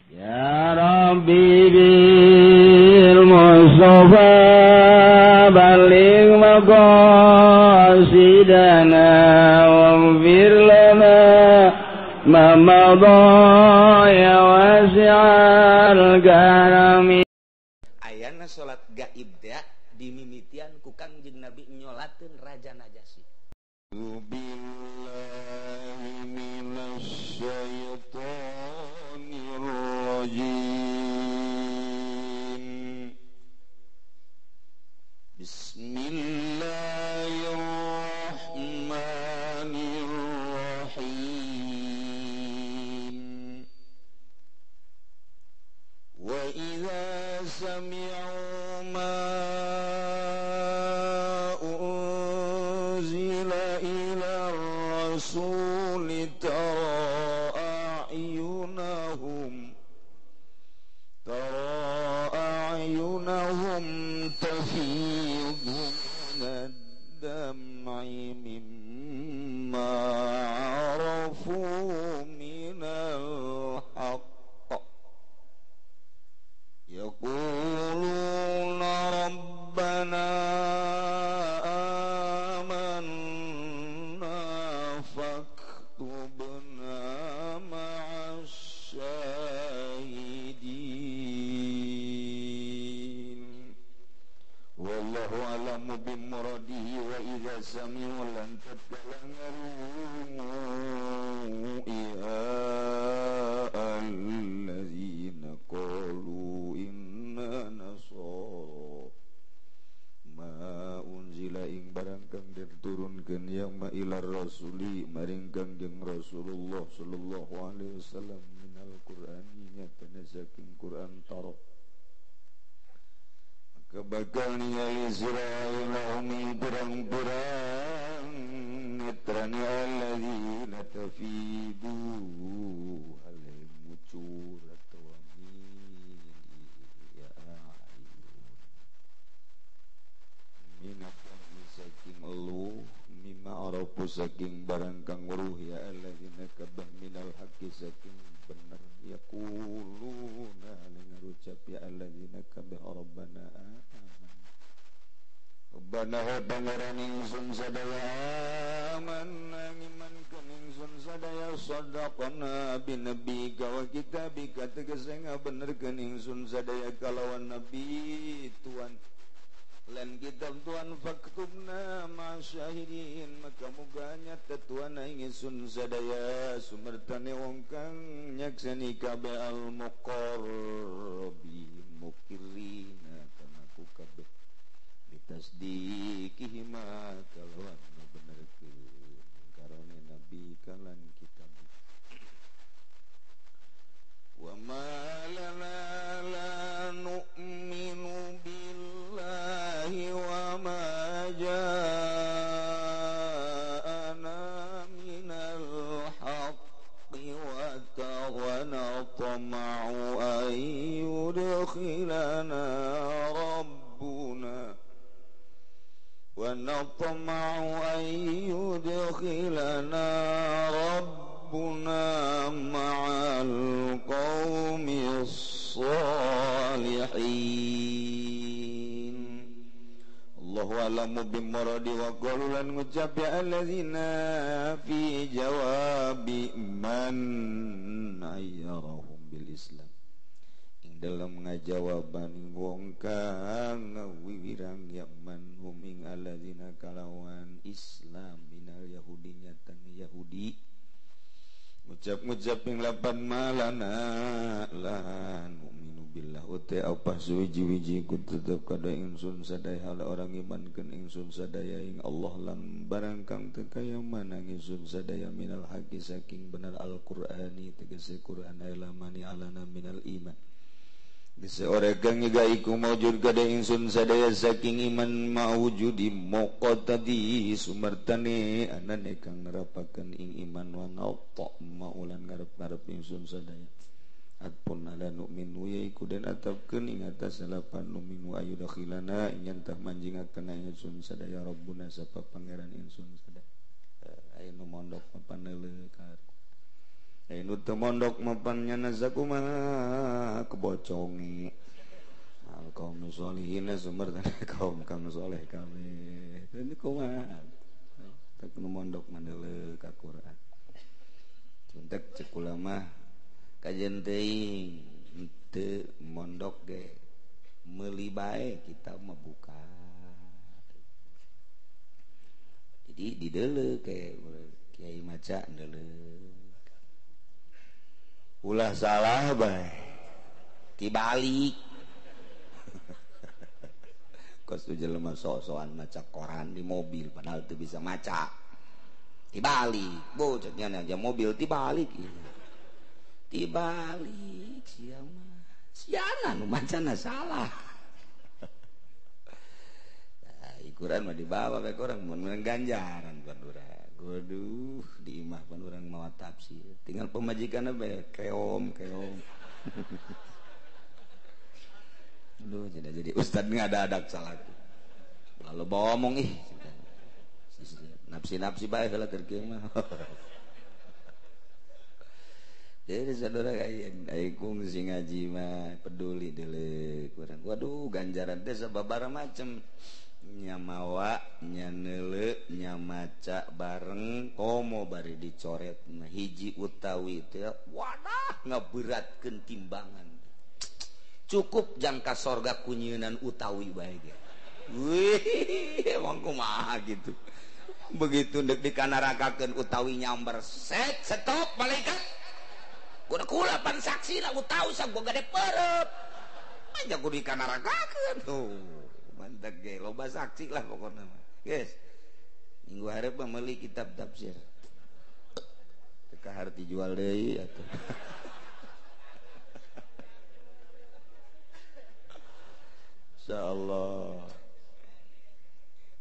Ya Rabbi bil Mustafa baligh maqasidana waghfir lana ma madha ya wasi'al karami. Ayana salat gaib teh dimimitian ku Kangjeng Nabi nyolateun Raja Najasyi. Billahi minasyaitonir rajim. Bismillahirrahmanirrahim. Wa idza sami'u ma Rasuli tara a'yunahum tafidu minad dam'i mimma arafu minal haqq yaquluna rabbana bimuradihi wa idza sami'u lan tadlangaru ya allazina qalu inna nasara ma unzila ing barang kang diturunkeun ya ma ilar rasuli maring Kangjeng Rasulullah sallallahu alaihi wasallam minal qur'ani nyatana saking Quran taro kebakal ningali sirahum pirang-pirang mitrani alladzina tafidu alai mucur atau amin ya ayun minapun saking elu mimma arafu saking barang kang weruh ya alladzina kabah minal haqqi saking bener yaquluna ngarucap ya alladzina kabah rabbana Rabbana pangeran ingsun sadaya amanna ngimankeun ingsun sadaya sadaqana binabika wa kitabika tegese ngabenerkeun ingsun sadaya kalawan nabi Tuhan lan kitab Tuhan faktubna masyahidin maka muga nyata Tuhan ingsun sadaya sumertane wong kang nyaksani kabeh al muqarrabin mukirina kana ku kabeh tasdikihima kalawan benerkeun karone nabi kalan kitab wa ma lana la nu'minu billahi wa ma ja'ana minal haqqi wa tama'u ayyudkhilana rabbuna ونطمع أن يدخلنا ربنا مع القوم الصالحين الله أعلم بمراد وقالوا لن ngucap ya alladzina fi jawabi man ayyarahum bil Islam dalam ngajawaban wong kang wiwirang yaman huming alladzina kalawan Islam minal yahudi nyatan Yahudi ngucap-ngucap ing lapan malana lan mu'minu billah uti apa suwiji-wiji ku tetep kada ingsun sadaya hal orang imankeun ingsun sadaya ing Allah lan barang kang teu kaya manang ingsun sadaya minal haqqi saking benar Al-Qur'ani tegese Qur'an alamani alana minal iman seorang ngigaiku maujud kada ingsun sadaya saking iman maujudi muqaddadi sumartane anane kang nerapaken ing iman wa nata maulan ngarep-ngarep ingsun sadaya atpun ala nu'minu yaiku dan atapkeun ing atas salapan nu'minu ayudakhilana nyantah manjingaken ingsun sadaya rabbuna sapa pangeran ingsun sadaya aya nu mondok papaneuleuh ka nu teu mondok mapannya nasakumaha keboconge kaum sholihin sumber kaum soleh kabeh ini kumaha tak nu mondok mandeuleu ka Quran suntek cek ulama kajian teuing teu mondok ge meuli bae kita mah buka jadi dideuleu ke Kiai maca deuleu ulah salah bae tibalik kos jelema sok-sokan maca koran di mobil padahal teu bisa maca tibalik bocahnya aja mobil tibalik tibalik siana nu macana salah nah, Quran mah dibawa bae orang mun ganjaran pan urang waduh di imah pan urang mawa tafsir tinggal pemajikanna bae keom aduh jadi ustad ngadadak salahku kalau bawa omong nafsi bae heula keur kieu mah jadi saudara ai kungsi ngaji mah peduli deuleu kurang waduh ganjaran teh sababaraha macem nya mawa nya neuleu nya maca bareng komo bari dicoret nah hiji utawi teh wadah ngaberatkeun timbangan cukup jangka sorga kunyeunan utawi bae ge wih emang kumaha gitu begitu dek dikanarakakeun utawi nyamber set stop malaikat kula pan saksi lah utawi sago gade perep aja ku dikanarakakeun tuh mantap ge loba saksi lah pokokna guys minggu hareup mah meuli kitab tafsir teu harti jual deui atuh insyaallah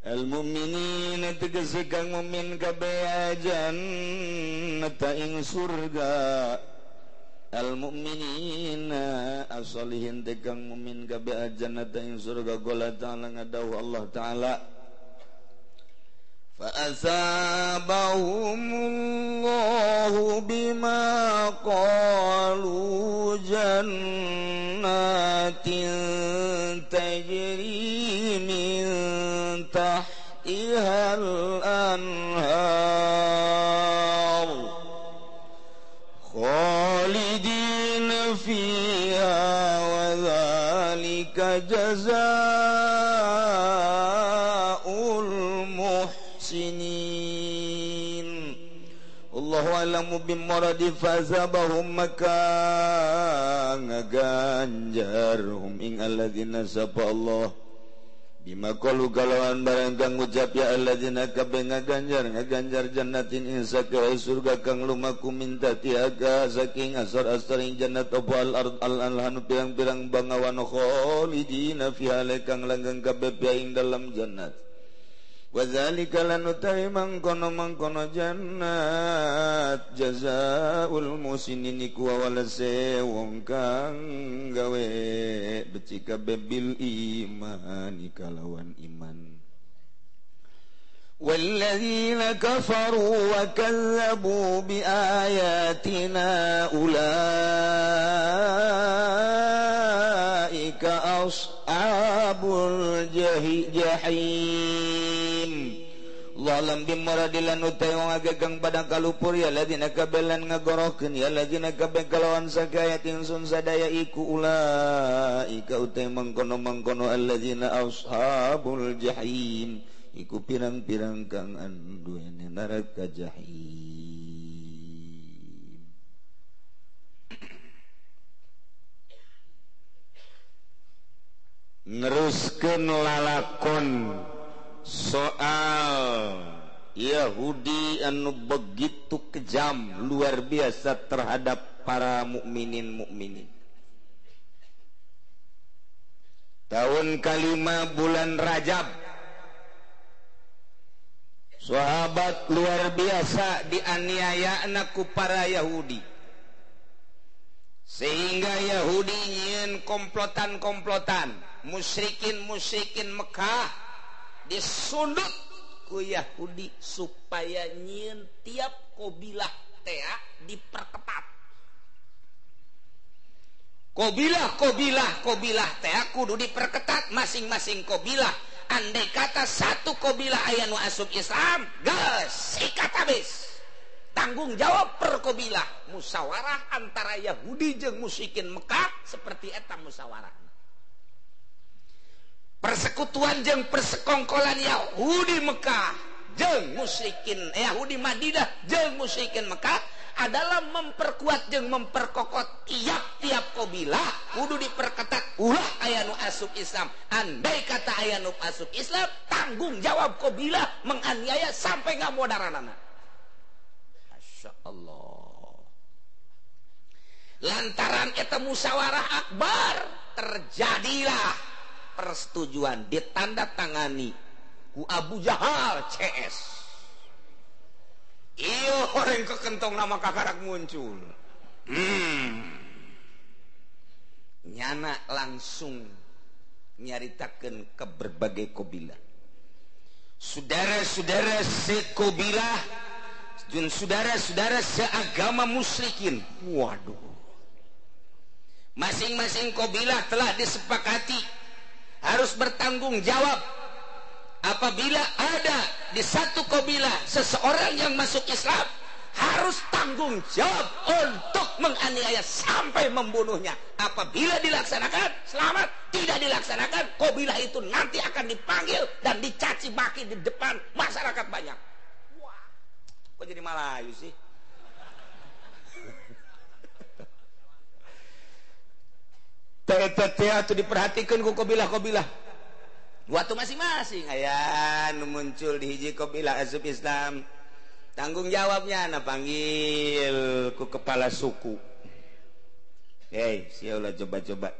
al-mu'minin tegese kang mukmin kabeh jannata ing surga al-mu'minin as-solihin tegang mukmin kabeh jannata ing surga qala ta'ala ngadawuh Allah taala fa asabahumullahu bima qalu jannatin tajri min tahtihal anhar khalidina fiha wa dzalika jazaa'ul muhsinin Allahu a'lamu bimuradi fazabahum maka ngaganjarhum ing alladzina sapa Allah bima qalu kalawan barang kang ngucap ya alladzina kabeh ngaganjar jannatin insa ka surga kang lumaku minta tiaga saking asar-asaring jannat apa al-anhanu pirang-pirang bangawan khalidina fiha kang langgeng kabeh ing dalam jannat wa dzalika lan utawi mangkono jannat jazaa'ul musinin iku walase wong kang gawe beci kabeh bil iman kalawan iman walladzina kafaru wa kazzabu bi ayatina ulaika ashabul jahim lalam bimuradilan utai wong agagang pada kalupur ya ladina kabelan ngagorohkeun ya ladina kabeh kalawan sagaya tingsun sadaya iku ulaika utai mangkono alladzina ashabul jahim iku pirang-pirang kang anduene neraka jahim neruskeun lalakon soal Yahudi anu begitu kejam luar biasa terhadap para mukminin. Tahun kelima bulan Rajab sahabat luar biasa dianiaya ku para Yahudi sehingga Yahudi nyieun komplotan musyrikin Mekah disundut ku Yahudi supaya nyieun tiap kabilah teh diperketat. Qabilah teh kudu diperketat masing-masing qabilah. Andai kata satu qabilah aya nu asup Islam, geus sikat habis. Tanggung jawab per qabilah, musyawarah antara Yahudi jeung musyrikin Mekah seperti eta musyawarah. Persekutuan jeung persekongkolan Yahudi Mekah jeung musyrikin Yahudi Madinah jeung musyrikin Mekah adalah memperkuat jeung memperkokot tiap-tiap qabilah kudu diperketat ulah aya nu asup Islam. Andai kata aya nu asup Islam, tanggung jawab qabilah menganiaya sampai ngamodaranana. Masyaallah. Lantaran eta musyawarah akbar terjadilah persetujuan ditandatangani ku Abu Jahal CS. Iyo orang kekentong nama kakarak muncul. Nyana langsung nyaritakeun ke berbagai qabilah. Saudara-saudara seqabilah jeung saudara-saudara seagama musyrikin. Waduh. Masing-masing qabilah telah disepakati harus bertanggung jawab apabila ada di satu qabilah seseorang yang masuk Islam, harus tanggung jawab untuk menganiaya sampai membunuhnya. Apabila dilaksanakan selamat, tidak dilaksanakan qabilah itu nanti akan dipanggil dan dicaci maki di depan masyarakat banyak. Wah, kok jadi Malayu sih? Teh itu diperhatikan ku qabilah-qabilah. Waktu masing-masing aya nu muncul di hiji qabilah asup Islam, tanggung jawabnya na panggil ku kepala suku. Sieulah coba-coba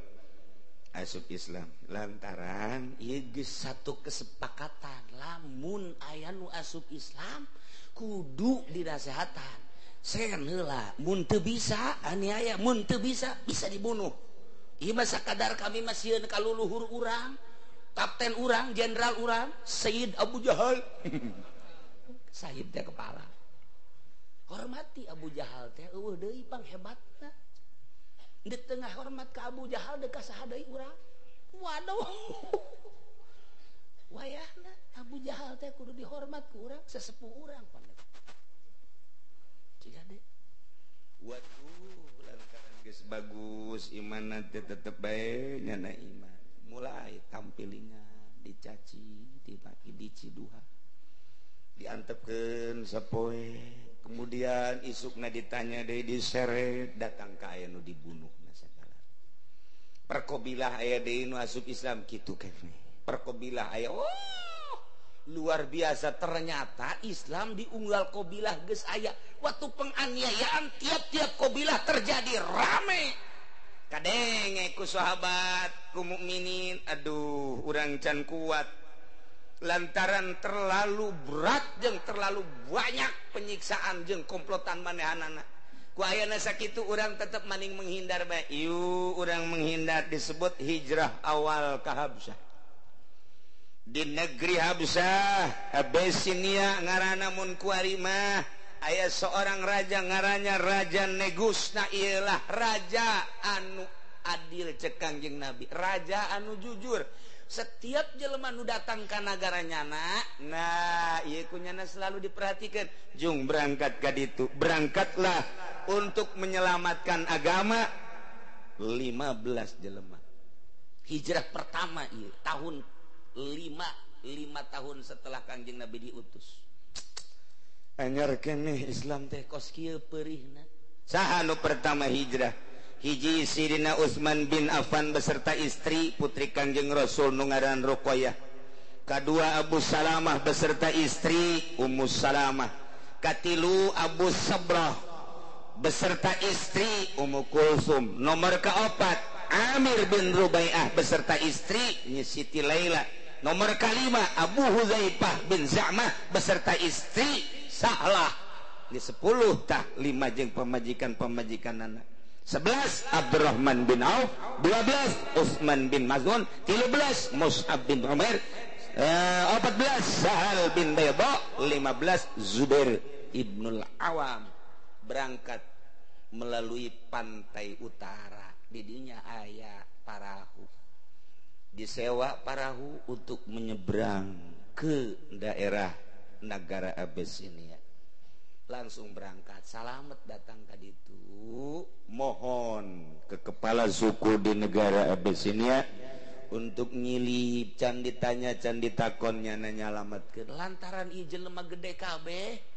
asup Islam. Lantaran ieu geus satu kesepakatan, lamun aya nu asup Islam kudu dinasehatan. Sen heula, mun teu bisa aniaya, mun teu bisa dibunuh. Ieu mah sakadar kami mah sieun ka luluhur urang. Kapten urang, jenderal urang, Sayyid Abu Jahal. Sayyid teh kepala. Hormati Abu Jahal teh eueuh deui pang hebatna. Di tengah hormat ka Abu Jahal deuk saha deui urang? Waduh. Wayahna Abu Jahal teh kudu dihormat ku urang, sesepuh urang pang. Ciga deui. Waduh, lantaran geus bagus imanna teh tetep bae nyana iman. Mulai tampilingan dicaci, dibagi diciduha, diantepkeun sapoe, kemudian isukna ditanya deui diseret, datang ka aya nu dibunuhna sagala. Perqabilah aya deui nu asup Islam kitu keneh. Perqabilah aya luar biasa, ternyata Islam diunggal qabilah geus aya. Waktu penganiayaan tiap-tiap qabilah terjadi rame. Kadenge ku sahabat, ku mukminin, aduh urang can kuat lantaran terlalu berat jeung terlalu banyak penyiksaan jeung komplotan manehanana. Ku ayeuna sakitu urang tetep maning menghindar bae. Ieu urang menghindar disebut hijrah awal ka Habsyah. Di negeri Habsyah, Abyssinia ngaranna mun kuari mah aya seorang raja ngarannya Raja Negus. Nah ialah raja anu adil cek Kangjeng Nabi, raja anu jujur. Setiap jelema nu datang ka nagaranya nah ieu kunyana selalu diperhatikan. Jung berangkat ka ditu, berangkatlah untuk menyelamatkan agama 15 jelema. Hijrah pertama ieu tahun 5 tahun setelah Kangjeng Nabi diutus. Anyar keneh Islam teh kos kieu peurihna. Saha nu pertama hijrah? Hiji Sidina Utsman bin Affan beserta istri putri Kangjeng Rasul nu ngaran Ruqayyah. Kadua Abu Salamah beserta istri Ummu Salamah. Katilu Abu Sabrah beserta istri Ummu Kulsum. Nomor kaopat Amir bin Rubai'ah beserta istri Siti Laila. Nomor kelima Abu Huzaifah bin Za'mah beserta istri Sahlah. Di 10 tah 5 jeung pemajikan anak. 11 Abdurrahman bin Auf, 12 Utsman bin Maz'un, 13 Mus'ab bin Umair, 14 Sahal bin Bayda, 15 Zubair ibnul Awam. berangkat melalui pantai utara. Didinya aya parahu, disewa parahu untuk menyeberang ke daerah negara Abisinia. Langsung berangkat, salamet datang tadi itu, mohon ke kepala suku di negara Abisinia untuk nyilip, can ditanya, can ditakonnya, nyalametkeun lantaran ieu jelema gede kabeh.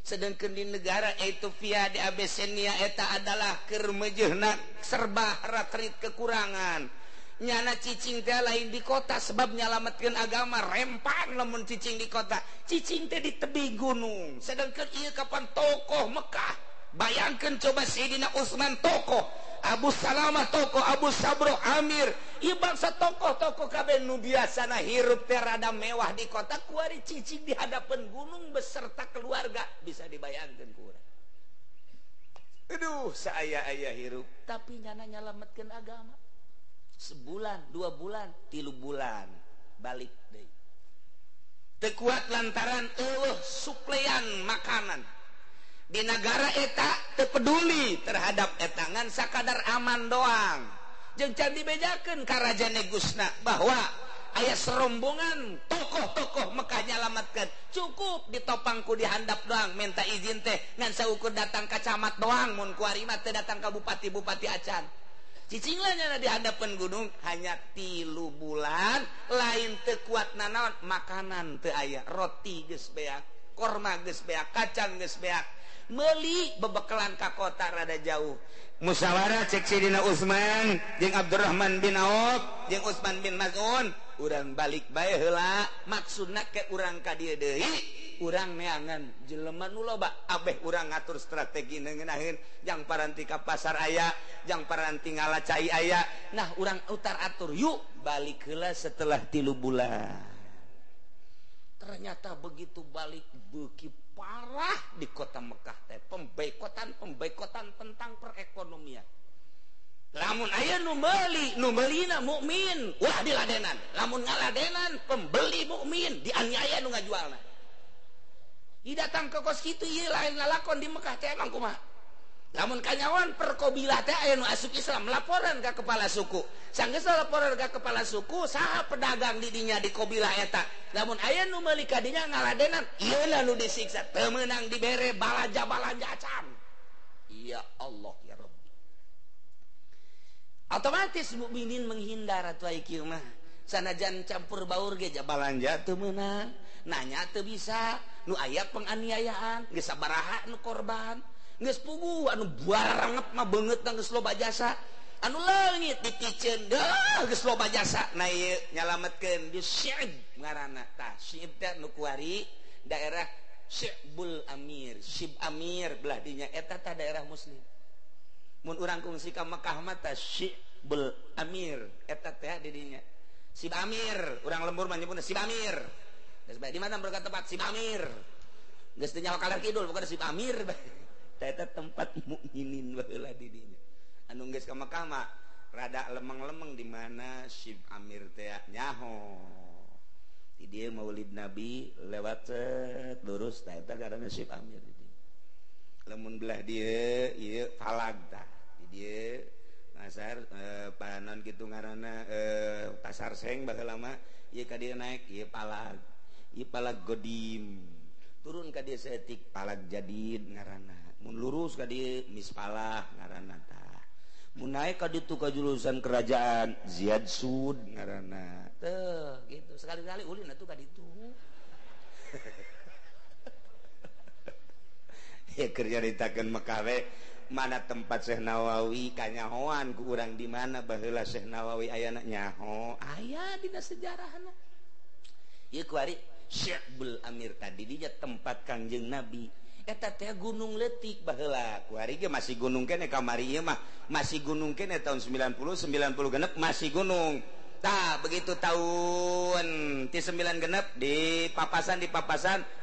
Sedangkan di negara Ethiopia di Abisinia eta adalah keur meujeuhna serba ratrit kekurangan. Nyana cicing teh lain di kota sebab nyalametkeun agama, rempan lamun cicing di kota. Cicing teh di tebing gunung. Sedangkan ieu kapan tokoh Mekah. Bayangkeun coba Sayyidina Utsman tokoh, Abu Salamah tokoh, Abu Sabro Amir, ieu bangsa tokoh-tokoh kabeh nu biasana hirup teh rada mewah di kota, kuari cicing di hadapan gunung beserta keluarga, bisa dibayangkeun ku urang. Aduh, saaya-aya hirup, tapi nyana nyalametkeun agama. Sebulan, 2 bulan, 3 bulan balik deui. Teu kuat lantaran suplean makanan. Di negara eta teu peduli terhadap eta, ngan sakadar aman doang. Jeung can dibejakeun ka Raja Negusna bahwa aya serombongan tokoh-tokoh Mekah nyalametkeun, cukup ditopangku di handap doang, minta izin teh ngan saukur datang ka camat doang, mun kuari mah teu datang ka bupati acan. Cicing lah di hadapan gunung hanya 3 bulan, lain teu kuat nanaon, makanan teu aya, roti geus beak, korma geus beak, kacang geus beak. Meuli bebekalan ka kota rada jauh. Musyawarah cek Sayyidina Utsman jeung Abdurrahman bin Auf jeung Utsman bin Maz'un, urang balik bae heula, maksudna ke urang ka dieu deui, urang neangan jelema nu loba, abeh urang ngatur strategi ngeunaheun, jang paranti ka pasar aya, jang paranti ngalacai aya. Nah, urang utar atur, yuk balik heula setelah 3 bulan. Ternyata begitu balik beuki parah di kota Mekah teh, pemboikotan tentang perekonomian. Lamun aya nu meulina mukmin, wah diladenan. Lamun ngaladenan pembeli mukmin, dianiaya nu ngajualna. Ieu datang ke kos kitu ieu lain lalakon di Mekah teh emang kumaha. Lamun kanyawan perkobilah teh aya nu asup Islam, laporan ka kepala suku. Sanggeus laporan ka kepala suku, saha pedagang di dinya di kobilah eta. Lamun aya nu meuli ka dinya ngaladenan, ieu nu disiksa, teu meunang dibere balanja acan. Ya Allah ya Rabbi. Otomatis mukminin menghindar atuh kieu mah. Sanajan campur baur ge balanja teu meunang, nanya teu bisa, nu aya penganiayaan, geus sabaraha nu korban. Geus puguh anu buarangep mah beungeut geus loba jasa, anu leungit dipiceun dah geus loba jasa. Nah ieu nyalametkeun di Syib ngaranna tah. Syib teh nu kuari daerah Syibul Amir, Syib Amir belah dinya eta tah daerah muslim. Mun urang kungsi ka Mekah mah tah Syibul Amir eta teh di dinya. Syib Amir, urang lembur mah nyebutna Syib Amir. Geus bae di mana berkat tempat Syib Amir. Geus teu nyawa kaler kidul bukan Syib Amir. Eta tempat mukminin baheula di dinya. Anu geus ka Mekah mah rada lemeng-lemeng di mana Syib Amir teh nyaho. Di dieu Maulid Nabi lewat lurus tah eta ngaranna Syib Amir di dieu. Lamun belah dieu ieu Falag tah. Di dieu pasar panon kitu ngaranna pasar seng baheula mah ieu ka dieu naik ieu Falag. Ieu Falag Godim. Turun ka dieu saeutik Falag Jadid ngaranna. Mun lurus ka dieu Mispalah ngaranna tah. Mun naik ka ditu ka jurusan kerajaan Ziyad Sud ngaranna. Teuh gitu. Sekali-kali ulin atuh ka ditu. Ya keur nyaritakeun Mekah we mana tempat Syekh Nawawi kanyahoan ku urang di mana baheula Syekh Nawawi ayana nyaho. Aya dina sejarahna. Ieu kuari Syibul Amir tadi dinya tempat Kangjeng Nabi. Eta teh gunung leutik baheula. Kuari ge masih gunung keneh kamari ieu mah masih gunung keneh tahun 90 genep masih gunung. Tah begitu tahun ti 9 genep di papasan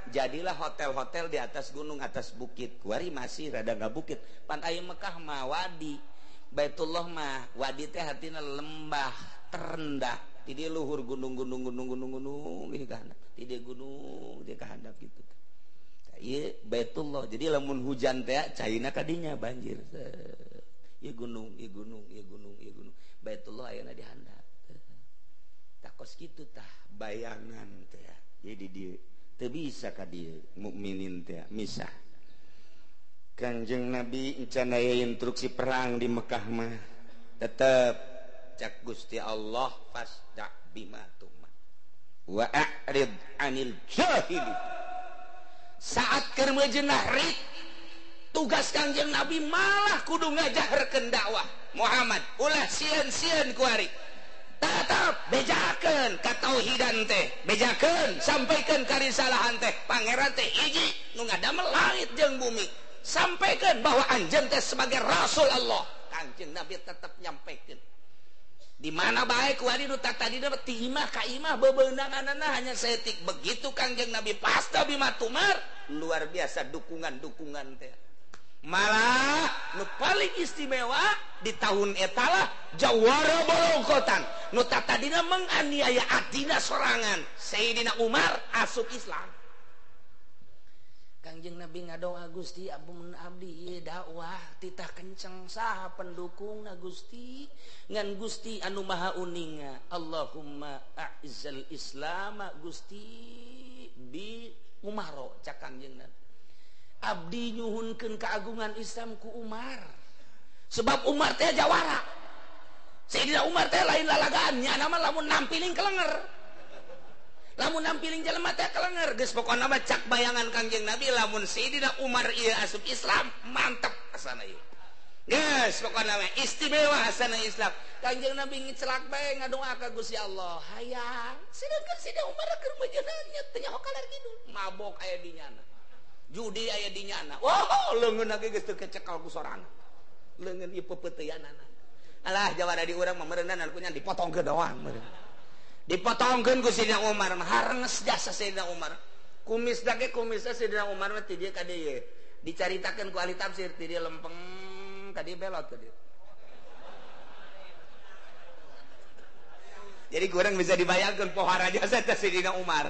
jadilah hotel-hotel di atas gunung atas bukit. Kuari masih rada ngabukit. Pan aya Mekah mah wadi. Baitullah mah wadi teh hartina lembah terendah. Di dieu luhur gunung ieu ka handap. Ti dieu gunung di ka handap kitu. ieu Baitullah. Jadi lamun hujan teh caina kadinya banjir. Ieu gunung. Baitullah ayeuna di handap. Tak kos kitu tah bayangan teh. Jadi dieu teu bisa ka dieu mukminin teh misah. Kanjeng Nabi encan aya instruksi perang di Mekah mah tetep cak Gusti Allah fasda bima tuma wa a'rid anil jahili. Saat keur mejeunah rid tugas Kanjeng Nabi malah kudu ngajaharkeun dakwah Muhammad ulah sieun-sieun ku ari tetep bejakeun ka tauhidan teh bejakeun sampaikan karisalahan teh pangeran teh hiji nu ngadamel langit jeung bumi sampaikan bahwa anjeun teh sebagai rasul Allah. Kanjeng Nabi tetap nyampaikan di mana baik ku ari nu tadina ti imah ka imah bebeunanganna hanya setik begitu Kanjeng Nabi pasta bima tumar luar biasa dukungan teh malah nu paling istimewa di tahun eta lah jawara bolongkotan nu tadina menganiaya adina sorangan Sayyidina Umar asup Islam. Kanjeng Nabi ngadoa Gusti ampun abdi ieu dakwah titah kenceng saha pendukungna Gusti ngan Gusti anu maha uninga Allahumma a'izzal Islam Gusti bi Umaro cak Kanjeng Nabi abdi nyuhunkeun keagungan Islam ku Umar sebab Umar teh jawara Sayyidina Umar teh lain lalagaan nya nama lamun nampiling kelenger lamun nampiling jelema teh kelenger geus pokona mah cak bayangan Kanjeng Nabi lamun Sayyidina Umar ieu asup Islam mantep asana ieu geus pokona mah istimewa asana Islam. Kanjeng Nabi ngicelak bae ngadoa ka Gusti Allah hayang sedangkan Sayyidina Umar keur mejeunah nya teu nyaho kalar kidul mabok aya di nyana judi aya di nyana leungeun ge geus teu kecekal ku sorana leungeun ieu pepeuteyanana alah jawara di urang mah meureunna anu nya dipotongkeun doang meureun dipotongkeun ku Sayyidina Umar mah hareunges jasa Sayyidina Umar kumis dake kumisna Sayyidina Umar mah ti dieu ka dieu dicaritakeun ku ahli tafsir ti dieu lempeng ka dieu belot ka dieu. Jadi kurang bisa dibayangkeun pohara jasa teh Sayyidina Umar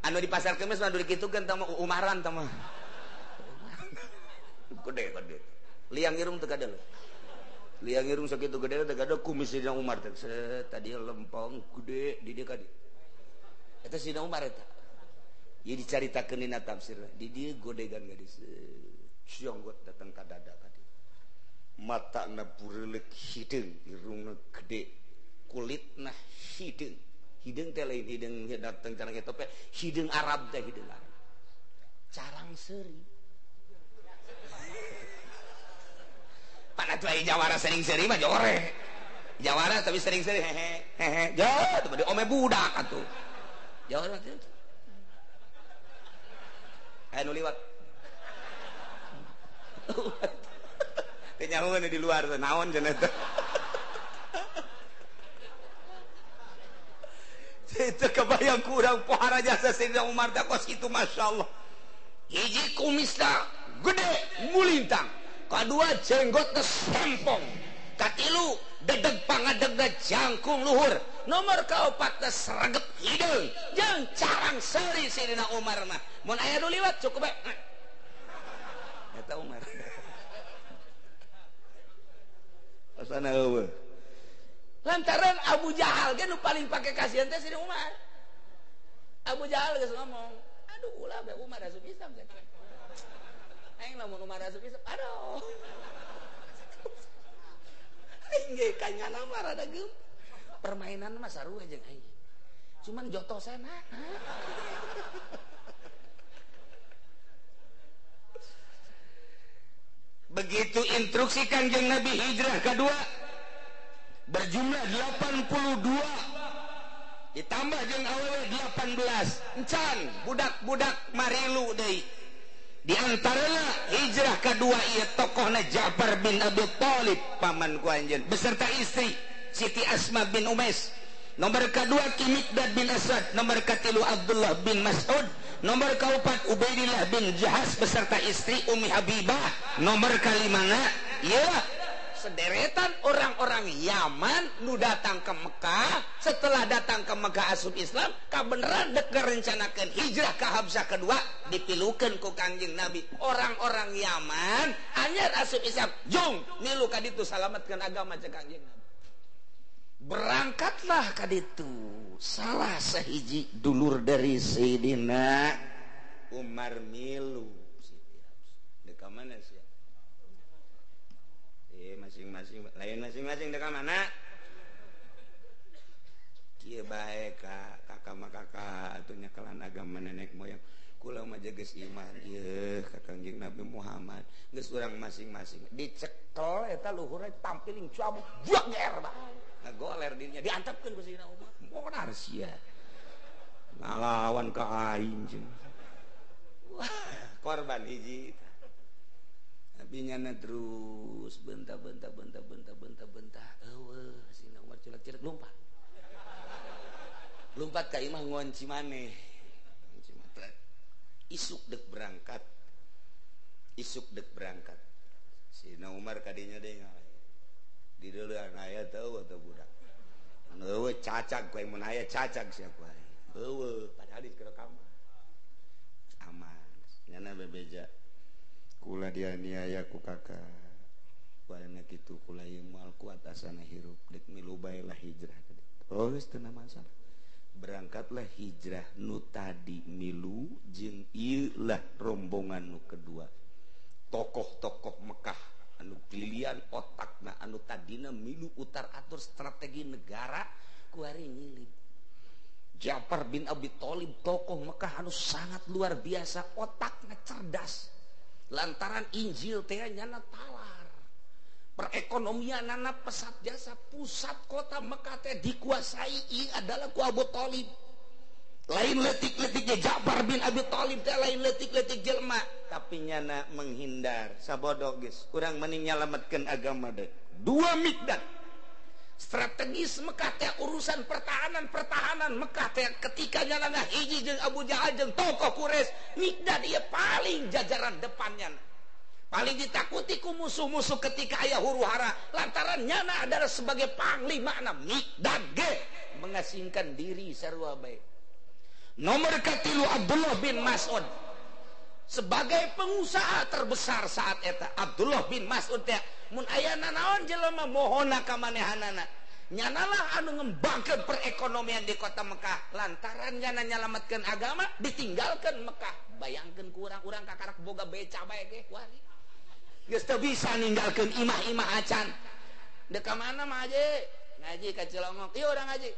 anu di pasar kemis mah durik kitu kan tah Umaran tah mah gede liang irung teu kada liang irung sakitu gede teh kada kumis Sayyidina Umar teh tadi lempeng gede di dieu ka dieu eta Sayyidina Umar eta ieu dicaritakeun dina tafsir di dieu godegan gadis sionggot datang ka dada ka dieu matana bureulek hideung irungna gede kulitna hideung teh lain hideung datang carang eta teh hideung Arab teh hideung Arab carang seuri pada tuh jawara sering-sering mah jore jawara tapi sering-sering hehe jauh tuh ome budak atuh jawara tuh anu liwat teh nyahoeun di luar teh naon cenah teh itu kebayang kurang pohara jasa Sayyidina Umar teh kos kitu masyaallah hiji kumisna gede mulintang kadua jenggotna sempong katilu dedeg pangadegna jangkung luhur nomor kaopatna sregep hideung jeung carang seuri Sayyidina Umar mah mun aya nu liwat cukup bae eta Umar asana eueuh lantaran Abu Jahal kan nu paling pake kasihan teh Sayyidina Umar. Abu Jahal geus ngomong, aduh ulah bae Umar asup Islam teh. Aing lamun Umar asup Islam, aduh. Aing ge kanyana mah rada geum. Permainan mah sarua jeung aing. Cuman jotosan Begitu instruksi Kanjeng Nabi hijrah kedua berjumlah 82 ditambah jeung awewe 18 encan budak-budak marilu deui di antaranya hijrah kedua ieu tokohna Ja'far bin Abi Thalib paman ku anjeun beserta istri Siti Asma bin Umais nomor kedua Miqdad bin Aswad nomor katilu Abdullah bin Mas'ud nomor kaopat Ubaidillah bin Jahas beserta istri Ummi Habibah nomor kalimana ialah sederetan orang-orang Yaman nu datang ke Mekah. Setelah datang ke Mekah asup Islam, kabeneran dek rencanakeun hijrah ka Habsah kedua, dipilukeun ku Kangjeng Nabi. Orang-orang Yaman anyar asup Islam, jong milu ka ditu salametkeun agama cek Kangjeng Nabi. Berangkatlah ka ditu salah sahiji dulur dari Sayyidina Umar milu. Dek mana sih? Masing-masing lain masing-masing dek mana? Kieu bae ka kakak atunya kelan agama nenek moyang. Kula mah geus iman ieu ka Kangjeng Nabi Muhammad. Geus urang masing-masing dicekel eta luhurna tampiling cabuk buak ger bae. Ngagoler dirinya diantepkeun ku Sayyidina Umar. Monar sia. Ngalawan ka aing jeung. Wah, korban hiji. Binyana terus bentah eueuh Sayyidina Umar culak-culak lompat ka imah ngonci maneh isuk dek berangkat Sayyidina Umar kadinya deui di deuleun aya teu atau budak eueuh cacag ku mun aya cacag sia ku eueuh padahal di kerekam aman nyana bebeja kula dianiaya ku kakak warna kitu kula ieu moal kuat asana hirup dek milu bae lah hijrah oh geus teu masalah berangkatlah hijrah nu tadi milu jeung ieu lah rombongan nu kedua tokoh-tokoh Mekah anu pilihan otakna anu tadina milu utar atur strategi negara ku ari nyilih Ja'far bin Abi Thalib tokoh Mekah anu sangat luar biasa otakna cerdas lantaran Injil teh nyana talar perekonomianana pesat jasa pusat kota Mekah teh dikuasai adalah ku Abu Thalib lain letik-letiknya Ja'far bin Abi Thalib teh lain letik-letik jelema tapi nyana menghindar sabodo geus urang mending nyalametkeun agama deui dua Mikdad strategis Mekah teh urusan pertahanan Mekah teh ketika nyalana hiji jeung Abu Jahal jeung tokoh Quraisy Mikdad ieu paling jajaran depannya paling ditakuti ku musuh-musuh ketika aya huru-hara lantaran nyana adalah sebagai panglima Mikdad ge mengasingkan diri sarua bae nomor katilu Abdullah bin Mas'ud sebagai pengusaha terbesar saat eta Abdullah bin Mas'ud teh mun aya nanaon jelema mohonna ka manehanana nyanalah anu ngembangkeun perekonomian di kota Mekah lantaran nyana nyalametkeun agama ditinggalkeun Mekah bayangkeun ku urang-urang kakarak boga beca bae ge wari geus teu bisa ninggalkeun imah-imah acan dek ka mana mah aje ngaji ka Cilongok ieu urang ngaji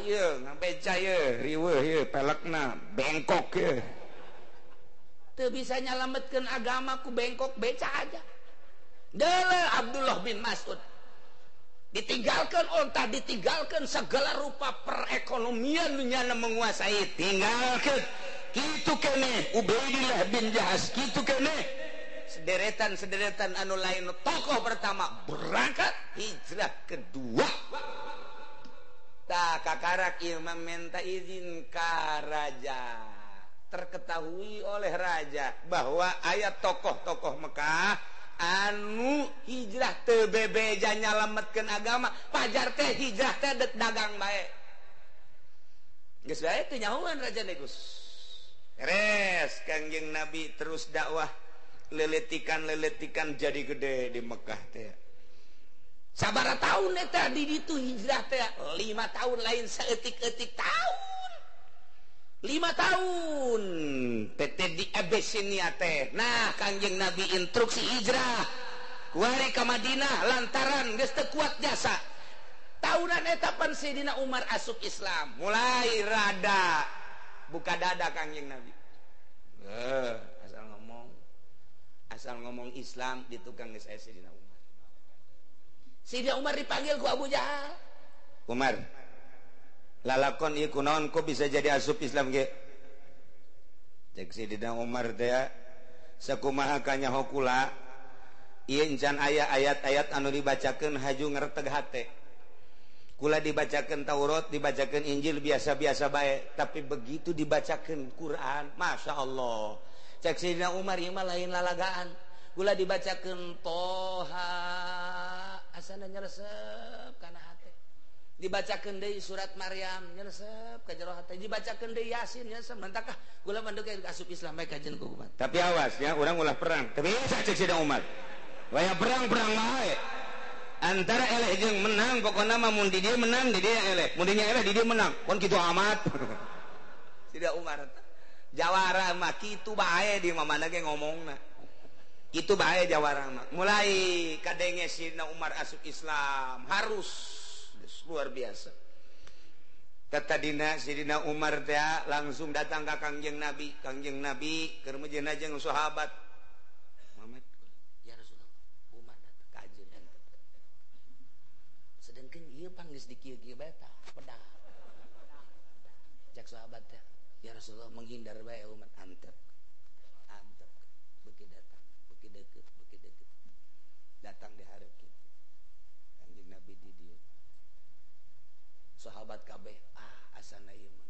ieu ngabeca ieu riweuh ieu pelekna bengkok ieu teu bisa nyalametkeun agama ku bengkok beca aja deuleu Abdullah bin Mas'ud ditinggalkan onta ditinggalkan segala rupa perekonomian nyana menguasai tinggalkan kitu kene Ubaidillah bin Jahas kitu kene sederetan anu lain tokoh pertama berangkat hijrah kedua tak kakarak imam minta izin ka raja terketahui oleh raja bahwa ayat tokoh-tokoh Mekah anu hijrah teu bebeja nyalametkeun agama pajar teh hijrah teh dagang bae geus bae teu nyahoan raja negus res Kangjeng Nabi terus dakwah leletikan jadi gede di Mekah teh sabaraha taun eta di ditu hijrah teh 5 tahun lain saeutik-eutik tahun 5 tahun PT di Abyssinia teh nah Kangjeng Nabi instruksi hijrah kuari ka Madinah lantaran geus teu kuat jasa tahunan eta pan Sayyidina Umar asup Islam mulai rada buka dada Kangjeng Nabi asal ngomong Islam di tukang geus aya Sayyidina Umar. Sayyidina Umar dipanggil ku Abu Jahal. Umar, lalakon ieu kunaon kok bisa jadi asup Islam ge? Cek Sayyidina Umar teh sakumaha ka nyaho kula ieu encan aya ayat-ayat anu dibacakeun haju ngerteg hate. Kula dibacakeun Taurat, dibacakeun Injil biasa-biasa bae, tapi begitu dibacakeun Quran, Masya Allah. Cek Sayyidina Umar ieu mah lain lalagaan. Kula dibacakeun Toha asana nyeresep kana hate. Dibacakeun deui surat Maryam nyeresep ka jero hate, dibacakeun deui Yasin nyeresep mentakah kula mandeg asup Islam bae kajen ku umat. Tapi awas ya, urang ulah perang. Tapi bisa cek Sidina Umar. Waya perang-perang wae. Antara eleh jeung menang pokona mah mun di dieu menang di dieu eleh. Mun dieu eleh di dieu menang. Pon kitu amat. Sidina Umar jawara mah kitu bae di mamana ge ngomongna. Kitu bae jawara mah. Mulai kadenge Sidina Umar asup Islam harus luar biasa. Tadina Sidina Umar teh langsung datang ka Kangjeng Nabi. Kangjeng Nabi keur mejeun jeung sahabat. Muhammad, ya Rasulullah, Umar datang ka ajeun ente. Sedengkeun ieu pang geus dikieu-kieu bae tah pedang. Cek sahabat teh, ya Rasulullah menghindar bae Umar antep. Antep beuki datang, beuki deukeut, datang di hareup kitu. Kangjeng Nabi di dieu. Sahabat kabeh asana ieu mah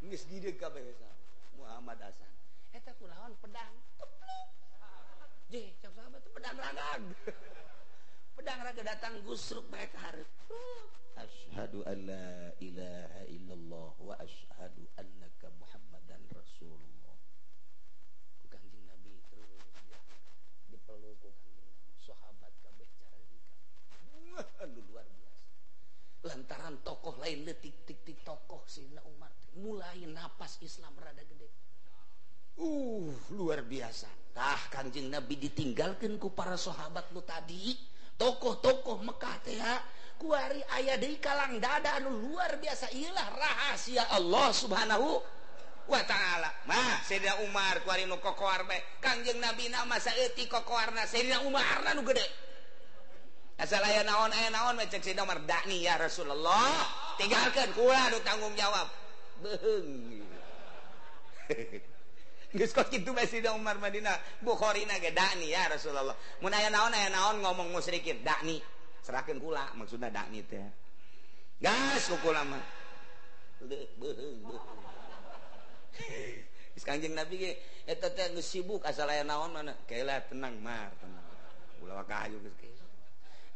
geus di dieu kabeh Muhammad asan eta kunaon pedang tepluk je cak sahabat teh pedang ragag pedang ragag datang gusruk bae ka hareup asyhadu an la ilaha illallah wa asyhadu annaka muhammadan rasulullah ku Kangjeng Nabi terus ya dipeluk ku Kangjeng Nabi sahabat kabeh cararika anu luar biasa lantaran tokoh lain leutik tik tokoh Sidina Umar mulai napas Islam rada gede luar biasa tah Kangjeng Nabi ditinggalkeun ku para sahabat lu tadi tokoh-tokoh Mekah teh kuari aya deui kalang dada anu luar biasa ieulah rahasia Allah Subhanahu wa taala. Mah Sayyidina Umar kuari nu kokoar bae Kangjeng Nabi nama saeutik kokoarna Sayyidina Umar nu gede asal aya naon we cek Sayyidina Umar dakni ya Rasulullah tinggalkeun kula nu tanggung jawab beheung geus kok kitu bae Sayyidina Umar Madinah Bukhari na ge dakni ya Rasulullah mun aya naon ngomong musyrikin dakni serahkeun kula maksudna dakni teh gas ku kula mah beheung geus Kangjeng Nabi ge eta teh geus sibuk asal aya naon mana kaela tenang mar tenang ulah wakayu geus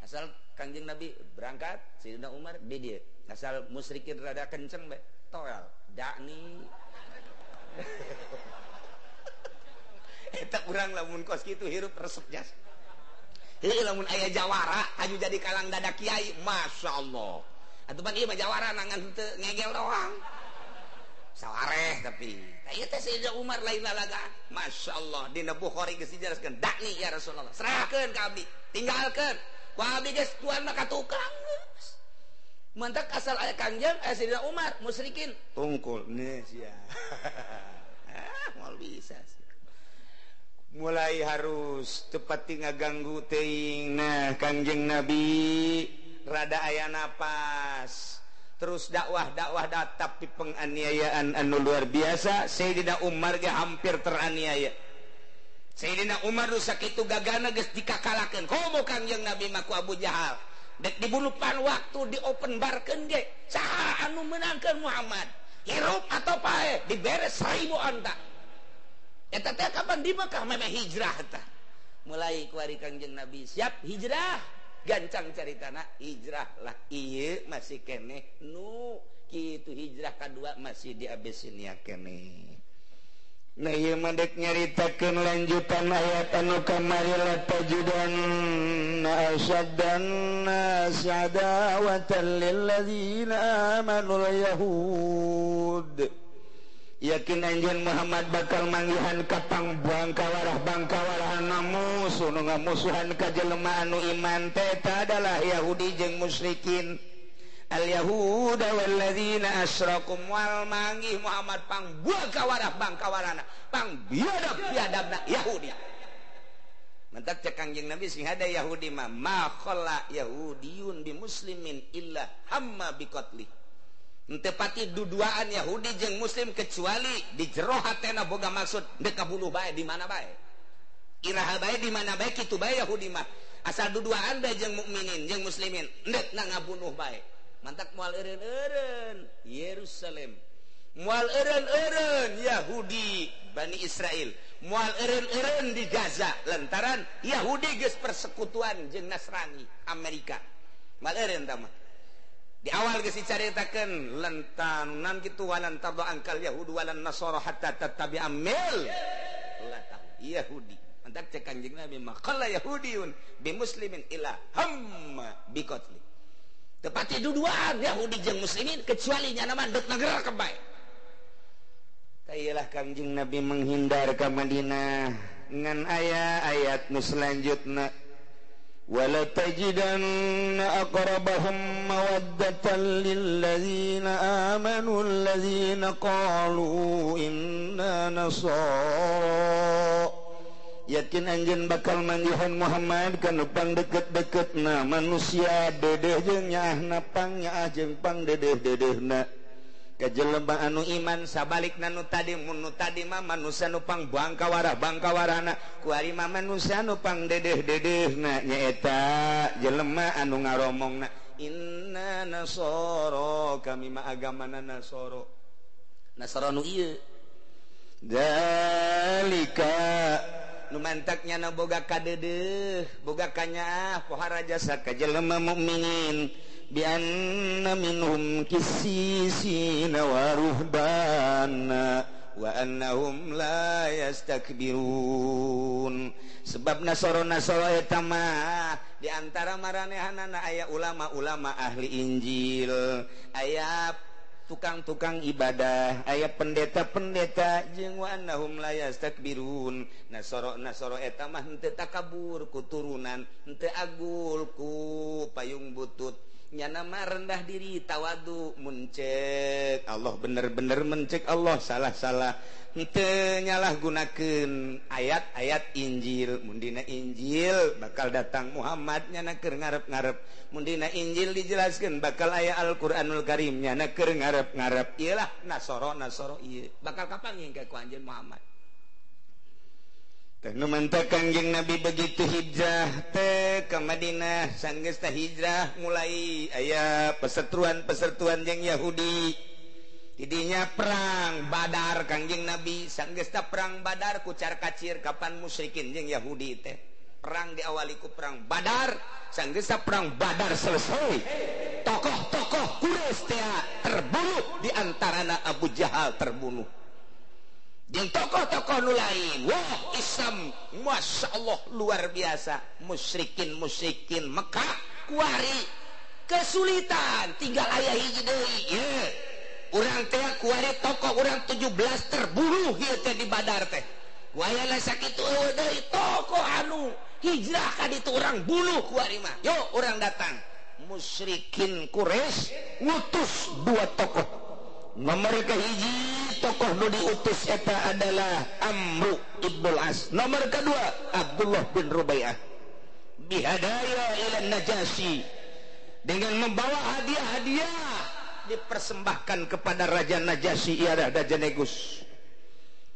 asal Kangjeng Nabi berangkat Sayyidina Umar di dieu asal musyrikin rada kenceng bae toel dakni eta urang lamun kos kitu hirup resep jas heuh lamun aya jawara aju jadi kalang dada kiai masyaallah atuh pan ieu mah jawara nangan teu ngegel doang sawareh tapi ieu teh Sayyidina Umar lain lalagaan masyaallah dina Bukhari geus dijelaskeun dakni ya Rasulullah serahkeun ka abdi tinggalkeun ku abdi geus tuan mah ka tukang geus mentak asal aya Kangjeng Sayyidina Umar musyrikin tungkul nih sia moal bisa sih mulai harus tepati ngaganggu teuing nah Kangjeng Nabi rada aya napas terus dakwah tapi penganiayaan anu luar biasa Sayyidina Umar ge hampir teraniaya Sayyidina Umar nu sakitu gagana geus dikakalakeun komo Kangjeng Nabi mah ku Abu Jahal dek dibulupan waktu di open barkeun ge saha anu menangkeun Muhammad hirup atau pae diberes 1000 onta eta teh kapan di Mekah memeh hijrah tah mulai kuari Kangjeng Nabi siap hijrah gancang caritana hijrah lah ieu masih keneh nu kitu hijrah kadua masih di Abyssinia keneh nah ieu mah dek nyaritakeun lanjutan ayat anu kamari la tajidanna asyaddan nasi adawatan lil ladzina amanu yahud yakin anjeun Muhammad bakal manggihan ka bangkawarah musuh nu ngamusuhan ka jelema anu iman teh adalah Yahudi jeung musyrikin al yahuda wal ladzina asyrakum wal manggih Muhammad pang bangkawarah bangkawarana pang biadab-biadabna Yahudi mentak cek Kangjeng Nabi sing ada Yahudi mah ma khalla yahudiyun bi muslimin illa hamma biqatli henteu pati duduaan Yahudi jeung muslim kecuali di jero hatena boga maksud deuk kabunuh bae di mana bae iraha bae di mana bae kitu bae Yahudi mah asal duduaan bae jeung mukminin jeung muslimin deuk na ngabunuh bae mantak moal eureun-eureun Yerusalem mual eureun Yahudi Bani Israel mual eureun di Gaza lantaran Yahudi geus persekutuan jeung Nasrani Amerika mal eureun tama di awal geus dicaritakeun lantanan kitu walan tardo angkal Yahudi walan Nasara hatta tattabi'a millatahu Yahudi mantak cek Kanjeng Nabi maqalla Yahudiun bi muslimin ila hamma bi qatli tepati duduan Yahudi jeung muslimin kecuali nya mandut negara kebae. Kailah Kanjeng Nabi menghindar ke Madinah ngan ayat nu selanjutna wala tajidanna aqrabahum mawaddatan lilladzina amanu alladzina qalu inna nasara yakin anjeun bakal manggihan Muhammad kana pang deket-deketna manusia dedeh jeung nyaahna pang nyaah jeung pang dedeh-dedehna kajelema anu iman sabalikna nu tadi mun nu tadi mah manusia nu pang bangkawarana ku ari mah manusia nu pang dedeh-dedehna nyaeta jelema anu ngaromongna inna nasara kami mah agamana nasara nu ieu dalika nu mantaknya na boga kadedeh boga kanyaah pohara jasa ka jelema mukminin bi anna minhum qissisina wa ruhbana wa annahum la yastakbirun sebab nasara eta mah di antara maranehanana aya ulama-ulama ahli Injil aya tukang-tukang ibadah aya pendeta-pendeta jeung wa annahum la yastakbirun nasara eta mah henteu takabur ku turunan henteu agul ku payung butut nyana mah rendah diri tawadu muncek Allah bener-bener mencek Allah salah-salah henteu nyalahgunakeun ayat-ayat Injil mun dina Injil bakal datang Muhammad nyana keur ngarep-ngarep mun dina Injil dijelaskeun bakal aya Al-Qur'anul Karim nyana keur ngarep-ngarep ieulah nasara ieu bakal kapanggih ka ku anjeun Muhammad nu mantak Kanjeng Nabi begitu hijrah teh ke Madinah sanggeus teh hijrah mulai aya perseteruan jeung Yahudi didinya perang Badar Kanjeng Nabi sanggeus teh perang Badar kucar kacir kapan musyrikin jeung Yahudi teh perang diawali ku perang Badar sanggeus teh perang Badar selesai tokoh-tokoh Quraisy teh terbunuh di antarana Abu Jahal terbunuh jeung tokoh-tokoh nu lain wah Islam Masya Allah luar biasa musyrikin Mekah kuari kesulitan tinggal aya hiji deui urang teh kuari tokoh urang 17 terbunuh ieu teh di Badar teh ku aya sakitu deui tokoh anu hijrah ka ditu urang bunuh kuari mah yo urang datang musyrikin Quraisy ngutus 2 tokoh nomor kahiji tokoh nu diutus eta adalah Amru ibnul As nomor kedua Abdullah bin Rubaiyah bihadaya ila Najasyi dengan membawa hadiah-hadiah dipersembahkan kepada Raja Najasyi ialah Raja Negus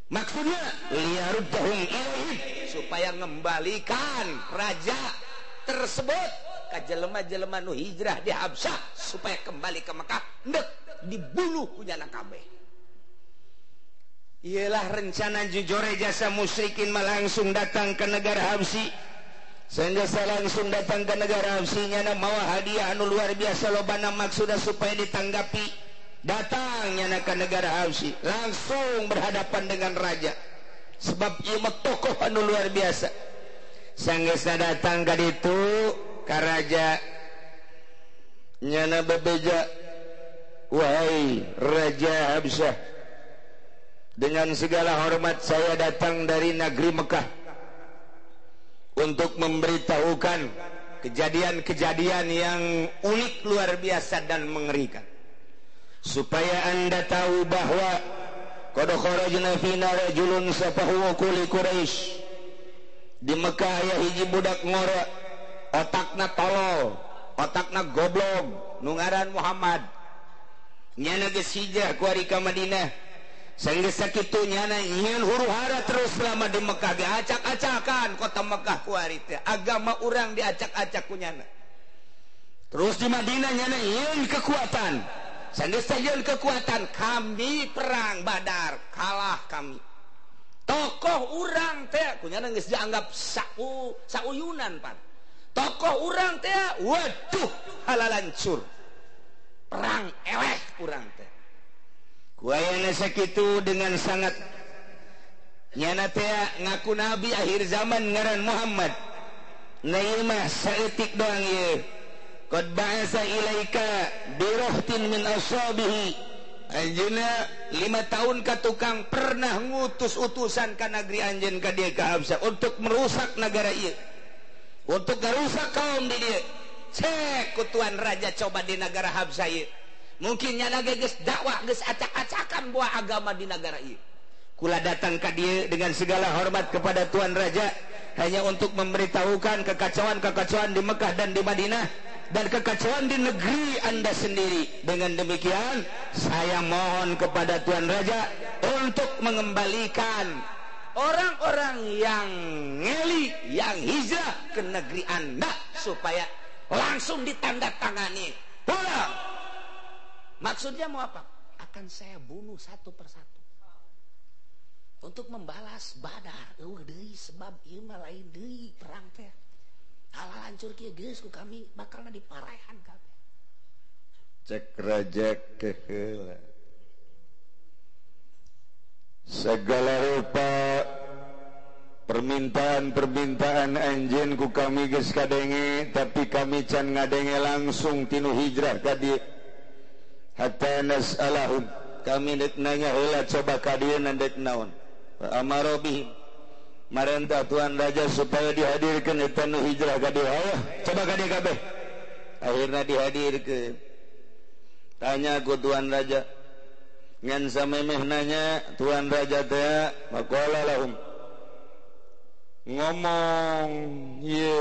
maksudnya liyaruddahum ilaihim supaya mengembalikan raja tersebut ka jelema-jelema nu hijrah di Habsyah supaya kembali ke Mekah ndek dibunuh kunyana kabeh ialah rencana jujore jasa musyrikin langsung datang ke negara Habsyi sehingga langsung datang ke negara Habsyi nyana mawa hadiah anu luar biasa lobana maksudna supaya ditanggapi datang nyana ke negara Habsyi langsung berhadapan dengan raja sebab ieu mah tokoh anu luar biasa sanggeusna datang ka ditu ka raja nyana bebeja wahai Raja Habsyah dengan segala hormat saya datang dari negeri Mekah untuk memberitahukan kejadian-kejadian yang unik luar biasa dan mengerikan supaya anda tahu bahwa qad kharajna fina rajulun safahu quli Quraisy di Mekah aya hiji budak ngora otakna tolol otakna goblok nu ngaran Muhammad nyana geus hijrah ku ari ka Madinah sanggeus sakitu nyana nyeun huru-hara terus selama di Mekah ge acak-acakan kota Mekah ku ari teh agama urang diacak-acak ku nyana terus di Madinah nyana nyeun kekuatan Sanggeus sajeun kekuatan kami perang Badar kalah kami. Tokoh urang teh kunyana geus dianggap sauyunan pan. Tokoh urang teh waduh halalancur. Perang eleh urang teh. Ku ayeuna sakitu dengan sangat nyana teh ngaku nabi akhir zaman ngaran Muhammad. Na ieu mah saeutik doang ieu. Qad ba'asa ilaika birohtin min ashabihi. Anjeunna 5 tahun ka tukang pernah ngutus utusan ka negeri anjeun ka dieu ka Habsah untuk merusak negara ieu. Untuk ngarusak kaum di dieu. Cek ku tuan raja coba di negara Habsah ieu. Mungkin nyana geus dakwah geus acak-acakan buah agama di negara ieu. Kula datang ka dieu dengan segala hormat kepada tuan raja hanya untuk memberitahukan kekacauan-kekacauan di Mekah dan di Madinah dan kekacauan di negeri Anda sendiri. Dengan demikian saya mohon kepada tuan raja untuk mengembalikan orang-orang yang ngeli, yang hijrah ke negeri Anda supaya langsung ditandatangani pulang. Maksudnya mau apa? Akan saya bunuh satu persatu untuk membalas Badar. Deui sebab ieu mah lain deui perang teh. Halal hancur kieu geus ku kami bakalna diparehan kabeh. Cek raja keheula. Segala rupa permintaan anjeun ku kami geus kadenge, tapi kami can ngadenge langsung tinu hijrah ka dieu. Hatta nas'alahum, kami dek nanya heula coba ka dieu nandek naon. Fa amara bihim, marentah tuan raja supaya dihadirkan eta nu hijrah ka dieu. Ayo coba ka dieu kabeh. Akhirna dihadirkeun. Tanya ku tuan raja, ngan samemeh nanya tuan raja teh maqala lahum, ngomong ye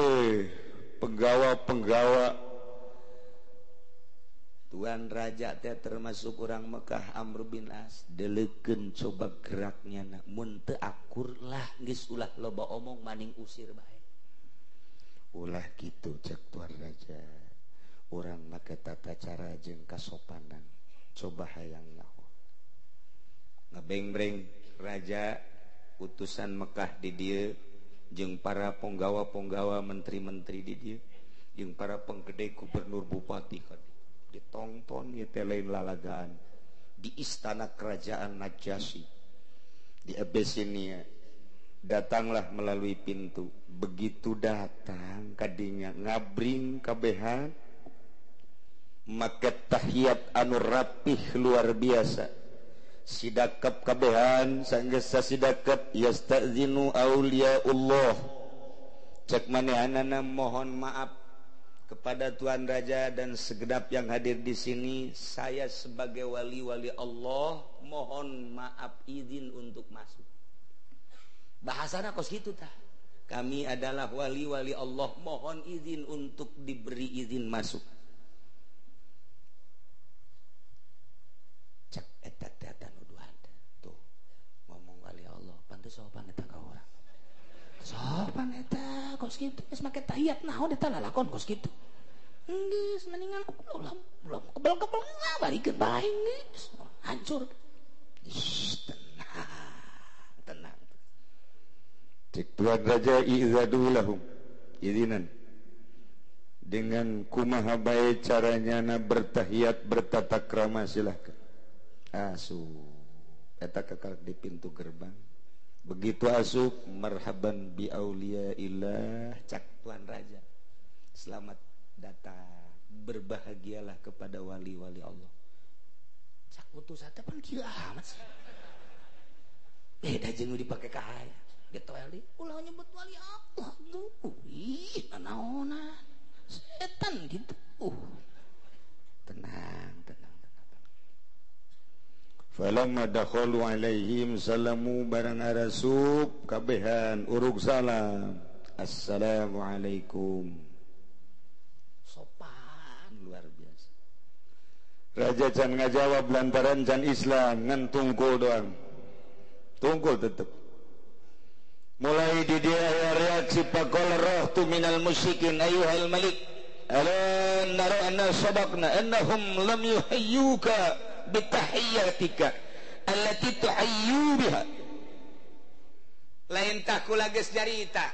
penggawa tuan raja teh termasuk orang Mekah Amr bin As. Deleukeun coba geraknya na mun teu akur lah geus ulah loba omong maning usir bae. Ulah kitu cek tuan raja. Urang make tata cara jeung kasopanan. Coba hayang nyaho. Ngabeng-breng raja utusan Mekah di dieu jeung para penggawa-penggawa menteri-menteri di dieu jeung para penggede gubernur bupati ka ditongton ieu teh lain lalagaan di istana kerajaan Najasyi di Abyssinia. Datanglah melalui pintu. Begitu datang kadinya ngabring kabehan make tahiyat anu rapih luar biasa. Sidakep kabehan sanggeus sasidakep yastazinu auliyaullah. Cek manehanana mohon maaf kepada tuan raja dan segenap yang hadir di sini. Saya sebagai wali-wali Allah mohon maaf izin untuk masuk. Bahasana kos gitu tah. Kami adalah wali-wali Allah, mohon izin untuk diberi izin masuk. Cek eta teh nuduhan tuh ngomong wali Allah pantes sopan eta ka urang. Sopan eta kos kitu geus make tahiyat naon eta lalakon kos kitu. Geus mendingan ulah kebel-kebel barikeun bae geus hancur. Tenang. Cek tuan raja izadu lahum izinan dengan kumaha bae caranya na bertahiyat bertata krama silahkan. Asup eta kekal di pintu gerbang. Begitu asup marhaban bi auliyaillah, cak tuan raja selamat datang, berbahagialah kepada wali-wali Allah. Cak utusan teh pan kieu amat sih. Beda jeung dipake ka haya. Gitu wali, ulah nyebut wali Allah tuh. Ih, nanaonan. Setan gitu. Tenang. Falamma dakhalu alaihim salamu barang arasub kabehan urug salam. Assalamualaikum. Sopan luar biasa. Raja can ngajawab lantaran can Islam ngan tungkul doang. Tungkul tetep. Mulai di dia reaksi faqala rahtu minal musyrikin ayyuhal malik nara anna sabaqna annahum lam yuhayyuka bitahiyyatika allati tuhayyu biha. Lain tah kula geus nyarita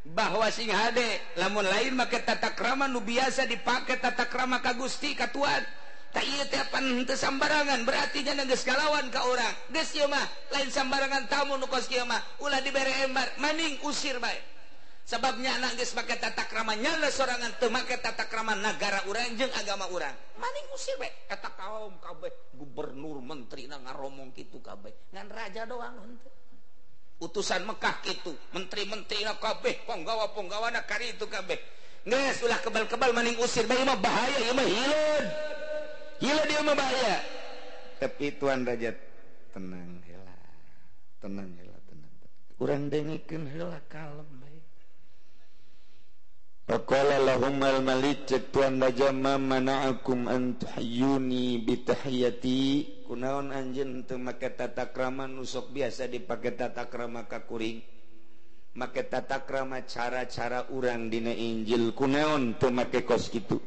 bahwa sing hade lamun lain make tata krama nu biasa dipake tata krama ka Gusti ka Tuhan. Ta ieu teh pan teu sambarangan, berarti nya geus kalawan ka urang. Geus ieu mah lain sambarangan tamu nu kos kieu mah ulah dibere embar, maning usir bae. Sababnya anak geus make tata krama nyana sorangan teu make tata krama nagara urang jeung agama urang. Maning usir bae eta kaum kabeh, gubernur, menteri na ngaromong kitu kabeh. Ngan raja doang henteu. Utusan Mekah kitu, menteri-menteri na kabeh, penggawa-penggawana kari itu kabeh. Geus ulah kebal-kebal maning usir bae mah bahaya, ieu mah hileud. Hileud ieu mah bahaya. Tapi tuan raja tenang heula. Tenang heula, tenang. Urang dengikeun heula kalem bae. Faqala lahum al-malik cek tuan raja ma mana'akum an tuhayyuni bi tahiyyati. Kunaon anjeun teu make tata krama nu sok biasa dipake tata krama ka kuring. Make tata krama cara-cara urang dina Injil. Kunaon teu make kos kitu.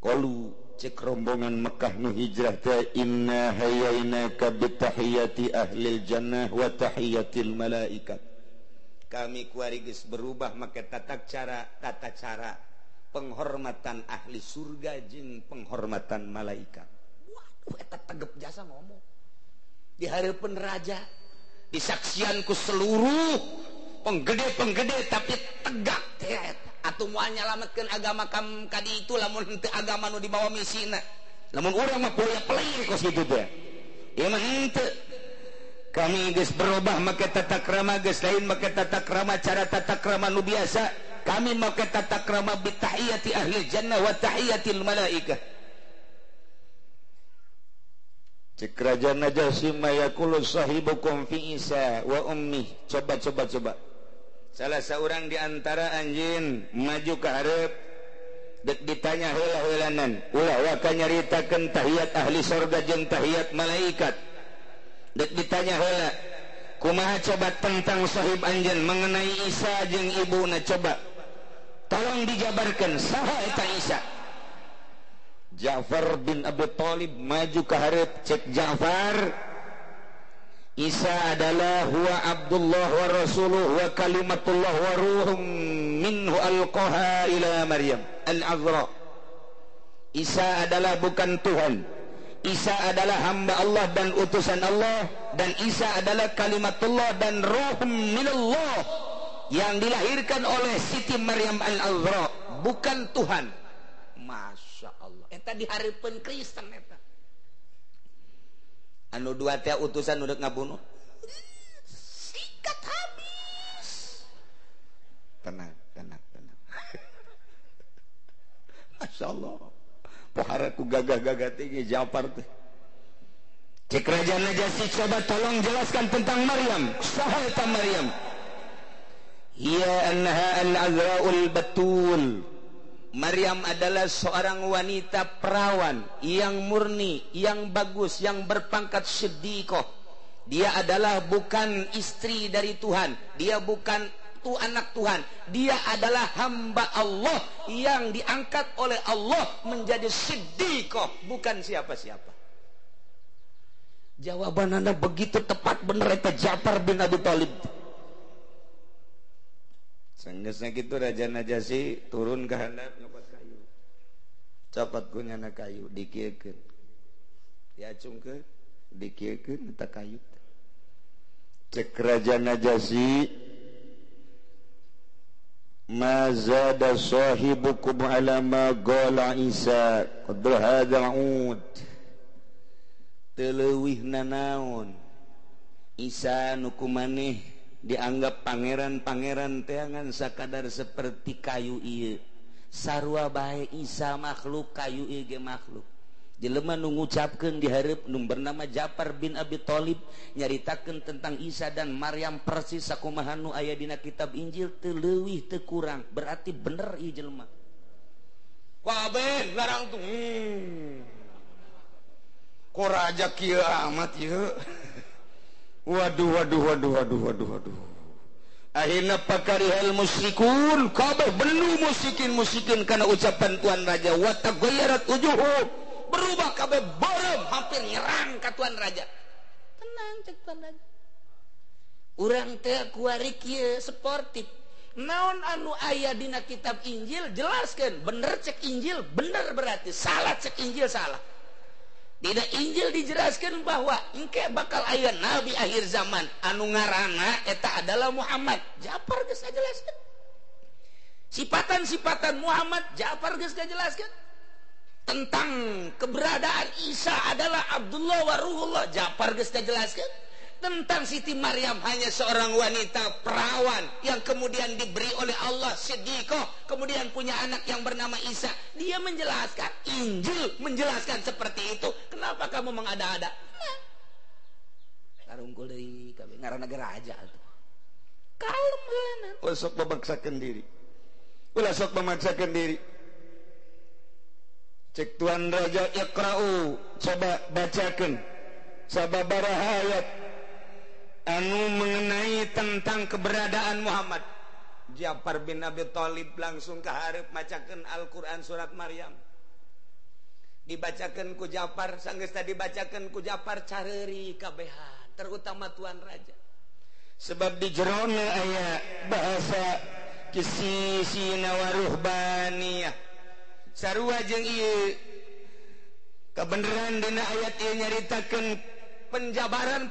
Qalu cek rombongan Mekah nu hijrah teh inna hayyainaka bi tahiyyati ahlil jannah wa tahiyyatil malaikat. Kami kuari geus berubah make tata cara penghormatan ahli surga jeung penghormatan malaikat. Waduh eta tegep jasa ngomong di hareupeun raja, disaksian ku seluruh penggede-penggede, tapi tegak teh eta. Atuh moal nyalametkeun agama kam kadi itu lamun henteu agama nu dibawa misina. Lamun urang mah poe pelai kos kitu teh. Ieu mah henteu. Kami geus berubah make tata krama geus lain make tata krama cara tata krama nu biasa. Kami make tata krama bi tahiyati ahli jannah wa tahiyatil malaikah. Cek raja Najasyi mayaqulu sahibukum fi Isa wa ummi. Coba. Salah seorang di antara anjeun maju ka hareup dek ditanya heula-heulanan. Ulah waka nyaritakeun tahiyat ahli surga jeung tahiyat malaikat. Dek ditanya heula kumaha coba tentang sahib anjeun mengenai Isa jeung ibuna, coba tolong dijabarkan saha eta Isa. Ja'far bin Abi Thalib maju ka hareup cek Ja'far, Isa adalah huwa Abdullah wa rasuluh wa kalimatullah wa ruhum minhu alqaha ila Maryam al-Azra. Isa adalah bukan Tuhan, Isa adalah hamba Allah dan utusan Allah, dan Isa adalah kalimatullah dan ruh minallah yang dilahirkan oleh Siti Maryam al-Azra, bukan Tuhan. Masya Allah, eta di hareupeun Kristen eta. Anu dua teh utusan udah ngabunuh, sikat habis. Tenang. Masya Allah. Pohara ku gagah-gagah tinggi Ja'far teh. Cek Raja Najasyi, coba tolong jelaskan tentang Maryam. Saha eta Maryam? Hiya annaha al-azra'ul batul. Maryam adalah seorang wanita perawan yang murni, yang bagus, yang berpangkat siddiqah. Dia adalah bukan istri dari Tuhan, dia bukan anak Tuhan, dia adalah hamba Allah yang diangkat oleh Allah menjadi siddiqah, bukan siapa-siapa. Jawaban anda begitu tepat, bener eta Ja'far bin Abi Thalib. Sanggeusna kitu Raja Najasyi turun ke handap nyopot kayu. Copot ku nyana kayu dikieukeun. Diacungkeun, dikieukeun eta kayu. Cek Raja Najasyi, ma zada sahibukum ala ma qala Isa qadra hadha ud. Teleuwih nanaon Isa nu kumaneh dianggap pangeran-pangeran teangan sakadar seperti kayu ieu. Sarua bae Isa makhluk, kayu ieu ge makhluk. Jelema nu ngucapkeun di hareup nu bernama Ja'far bin Abi Thalib nyaritakeun tentang Isa dan Maryam persis sakumaha nu aya dina kitab Injil, teu leuwih teu kurang. Berarti bener ieu jelema. Kabeh larang tuh. Ko raja kieu amat ieu. Waduh. akhirna pakarihal musyrikun kabeh benu musyrikin karena ucapan Tuan Raja wa taghayyarat wujuhum berubah kabeh borem hampir nyerang ka Tuan Raja. Tenang cek Tuan Raja. Urang teh kuari kieu sportif. Naon anu aya dina kitab Injil jelaskeun, bener cek Injil bener berarti salah cek Injil salah. Dina Injil dijelaskan bahwa engke bakal aya nabi akhir zaman anu ngaranna eta adalah Muhammad. Ja'far geus ngajelaskeun. Sifatan-sifatan Muhammad Ja'far geus ngajelaskeun. Tentang keberadaan Isa adalah Abdullah wa Ruhullah Ja'far geus ngajelaskeun. Tentang Siti Maryam hanya seorang wanita perawan yang kemudian diberi oleh Allah siddiqah, kemudian punya anak yang bernama Isa. Dia menjelaskan, Injil menjelaskan seperti itu. Kenapa kamu mengada-ada? Karungkul deui kabeh ngaranna raja atuh. Kalem heulanan. Ulah sok memaksakeun diri. Ulah sok memaksakeun diri. Cek Tuan Raja Iqra'u, coba bacakeun sababaraha ayat anu mengenai tentang keberadaan Muhammad. Ja'far bin Abi Thalib langsung ke hareup macakeun Al-Qur'an surat Maryam. Dibacakeun ku Ja'far, sanggeus tadi dibacakeun ku Ja'far careuri kabehan, terutama Tuan Raja. Sebab di jerona aya bahasa kisisina wa ruhbaniyah. Sarua jeung ieu kabeneran dina ayat ieu nyaritakeun penjabaran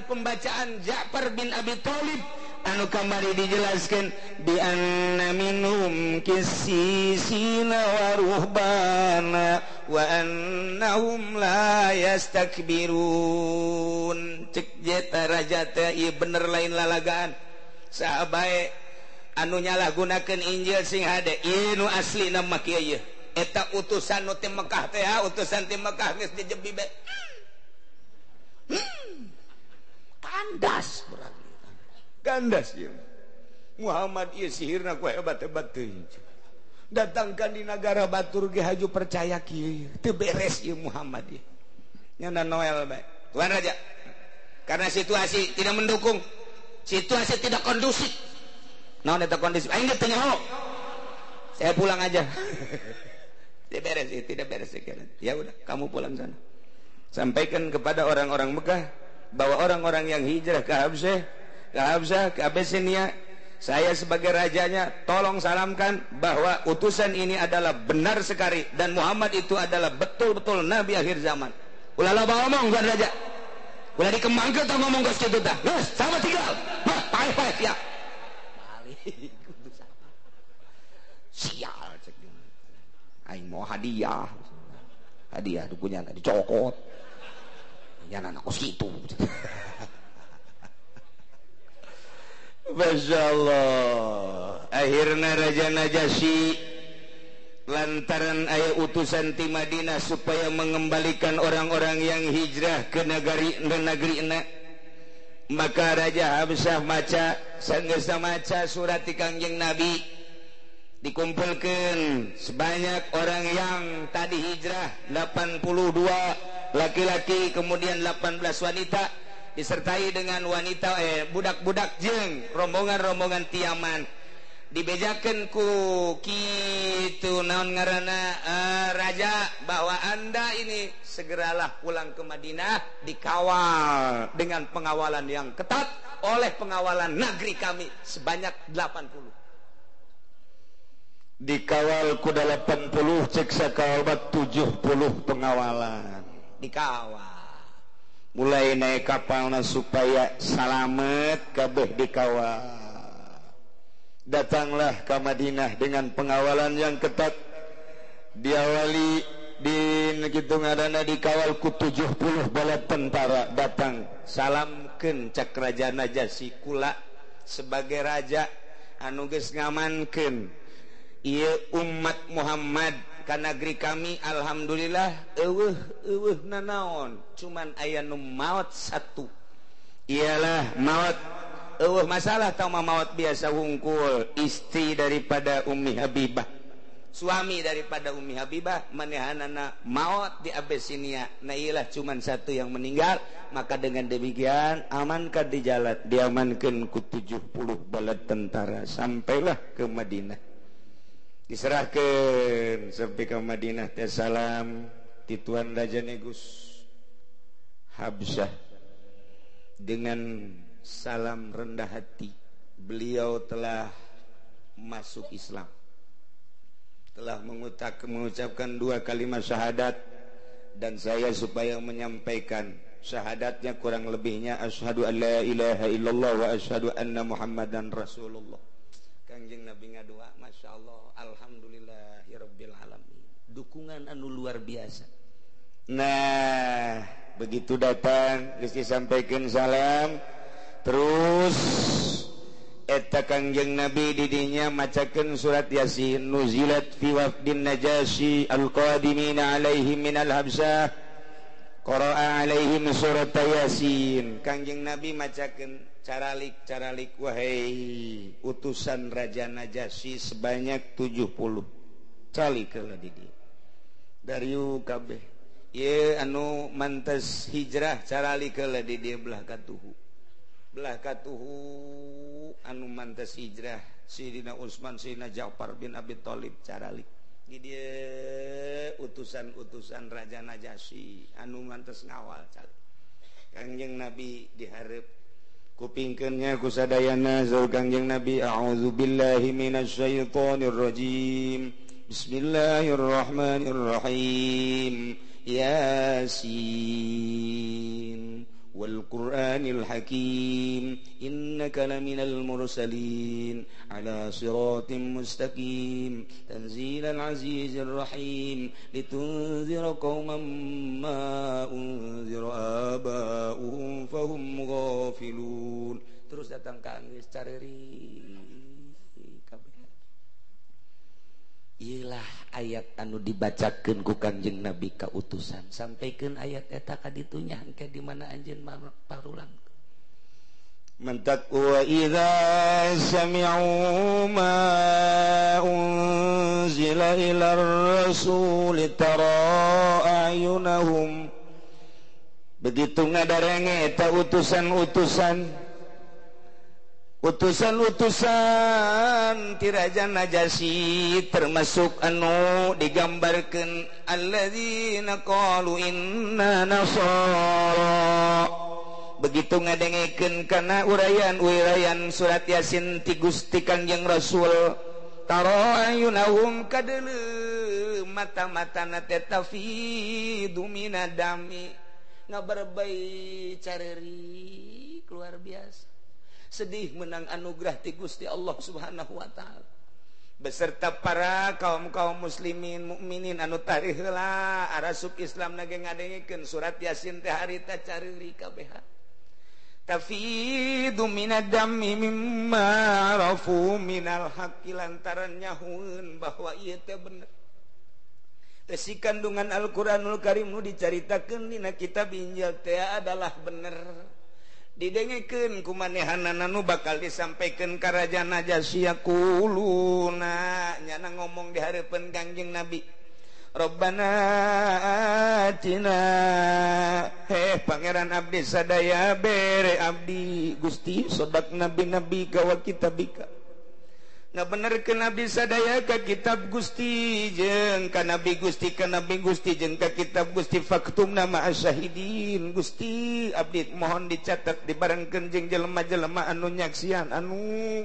pembacaan Ja'far bin Abi Thalib anu kamari dijelaskan bi anna minhum qissisina wa ruhbana wa annahum la yastakbirun. Cek jeta raja teh ieu bener lain lalagaan sahabae anu nyalahgunakeun Injil sing hade ieu nu aslina mah kieu eta utusan nu ti Mekah teh utusan ti Mekah geus dijebi be kandas berarti kandas ya Muhammad ieu sihirna ku hebat-hebat teuing datangkan di negara batur ge haju percaya kieu teu beres ieu Muhammad ieu nyana Noel bae Tuan Raja karena situasi tidak mendukung situasi tidak kondusif naon eta kondusif aing teu nyaho saya pulang aja tidak beres tidak beres ya udah kamu pulang sana. Sampaikan kepada orang-orang Mekah bahwa orang-orang yang hijrah ke Habsyah, ke Abyssinia, saya sebagai rajanya tolong salamkan bahwa utusan ini adalah benar sekali dan Muhammad itu adalah betul-betul nabi akhir zaman. Ulah loba ngomong Tuan Raja. Ulah dikembangkeun tah ngomong geus kitu tah. Geus, sama tinggal. Pae-pae siap. Balik kudu sabar. Sial cek dia. Aing mau hadiah. Hadiah dukunya dicokot. Yang anak kos gitu. Masya Allah. Akhirnya Raja Najasyi lantaran aya utusan ti Madinah supaya mengembalikan orang-orang yang hijrah ke negeri-na, maka Raja Habsyah maca sanggeus maca surat ti Kangjeng Nabi dikumpulkan sebanyak orang yang tadi hijrah 82 laki-laki kemudian 18 wanita disertai dengan wanita budak-budak jeung rombongan-rombongan tiaman dibejakeun ku kitu naon ngaranna raja bahwa anda ini segeralah pulang ke Madinah dikawal dengan pengawalan yang ketat oleh pengawalan negeri kami sebanyak 80 dikawal ku 80 cek sakalobat 70 pengawalan dikawal mulai naik kapalna supaya salamet kabeh dikawal datanglah ke Madinah dengan pengawalan yang ketat diawali di kitu ngaranna dikawal ku 70 bala tentara datang salamkeun cak Raja Najasyi kula sebagai raja anu geus ngamankeun ieu umat Muhammad ka negeri kami alhamdulillah eueuh nanaon cuman aya nu maot satu ialah maot eueuh masalah tau maot biasa hungkul istri daripada Ummi Habibah suami daripada Ummi Habibah, manehanana maut di Abyssinia. Nah iyalah cuman satu yang meninggal, maka dengan demikian amankan di jalan, diamankan ku 70 bala tentara, sampailah ke Madinah. Diserahkan sampai ke Madinah teh salam ti Tuan Raja Negus Habsyah dengan salam rendah hati. Beliau telah masuk Islam, telah mengucapkan 2 kalimat syahadat, dan saya supaya menyampaikan syahadatnya kurang lebihnya asyhadu an la ilaha illallah wa asyhadu anna muhammadan rasulullah. Kangjeng Nabi ngadua, Masya Allah, alhamdulillahirabbil alamin, dukungan anu luar biasa. Nah begitu datang geus disampaikan salam, terus eta Kangjeng Nabi didinya macakeun surat Yasin, nuzilat fi wafdin Najasyi al-qadimina alaihim minal Habsyah, qara'a alaihim surat Yasin. Kangjeng Nabi macakeun caralik wahai utusan Raja Najasyi sebanyak 70 calik heula di dieu dari kabeh ieu anu mantes hijrah caralik heula di dieu belah katuhu anu mantes hijrah Sayyidina Utsman, Sayyidina Ja'far bin Abi Thalib caralik di dieu utusan-utusan Raja Najasyi anu mantes ngawal calik. Kangjeng Nabi dihareup kupingkeunnya ku sadayana saur Kangjeng Nabi, a'udzubillahi minasyaitonir rajim, bismillahirrahmanirrahim, yasin wal qur'anil hakim innaka laminal mursalin ala siratim mustaqim tanzilal azizir rahim litunzira qauman ma unzira aba'uhum fahum ghafilun. Terus datang ka geus careurik kabeh. Iyalah ayat anu dibacakeun ku Kanjeng Nabi ka utusan, sampaikeun ayat eta ka ditu nya engke di mana anjeun parulang. Mantak wa idza sami'u ma unzila ilar rasul tara ayunahum, begitu ngadarenge eta utusan ti Raja Najasyi, termasuk anu digambarkeun alladzina qalu inna nasara, begitu ngadengekeun kana urayan surat Yasin ti Gusti Kanjeng Rasul, tara ayunahum kadeuleu mata-matana teh tafidu minadami, ngabarbai careurik luar biasa, sedih menang anugerah ti Gusti Allah Subhanahu wa taala beserta para kaum muslimin mukminin anu tarikh heula arasub Islam nage ngadengekeun surat Yasin teh harita careurik kabeh. Tafidu minadami mimma arafu minal haqqi, lantaran nyahueun bahwa ieu teh bener. Si kandungan Al-Qur'anul Karim nu dicaritakeun dina kitab Injil teh adalah bener. Didengekeun ku manehanana nu bakal disampaikeun ka Raja Najasyi yaquluna, nyana ngomong di hareupeun Kangjeng Nabi, Rabbana atina, pangeran abdi sadaya bere abdi Gusti sodak nabi-nabi ka wa kitabika, ngabenerkeun abdi sadaya ka kitab Gusti jeung ka nabi Gusti jeung ka kitab Gusti, faktumna ma'as syahidin, Gusti abdi mohon dicatat dibarengkeun jeung jelema-jelema anu nyaksian anu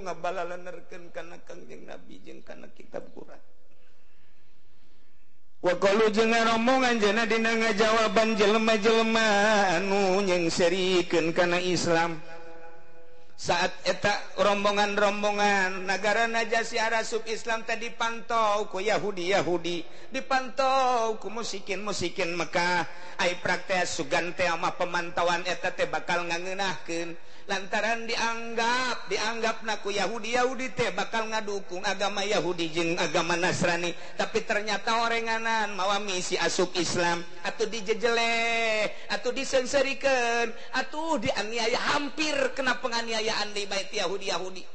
ngabalalenerkeun kana Kangjeng Nabi jeung kana kitab Quran. Wa qalu jeung ngaromongan cenah dina ngajawaban jelema-jelema anu nyengserikeun kana Islam. Saat eta rombongan negara Najasyi arasub Islam tadi dipantau ku Yahudi, dipantau ku musikin Mekah. Ai praktek sugan teh mah pemantauan eta teh bakal ngangeunahkeun lantaran dianggapna ku Yahudi teh bakal ngadukung agama Yahudi jeung agama Nasrani, tapi ternyata orenganan mawa misi asup Islam, atuh dijejele, atuh disengserikeun, atuh dianiaya, hampir kena penganiayaan di bait Yahudi.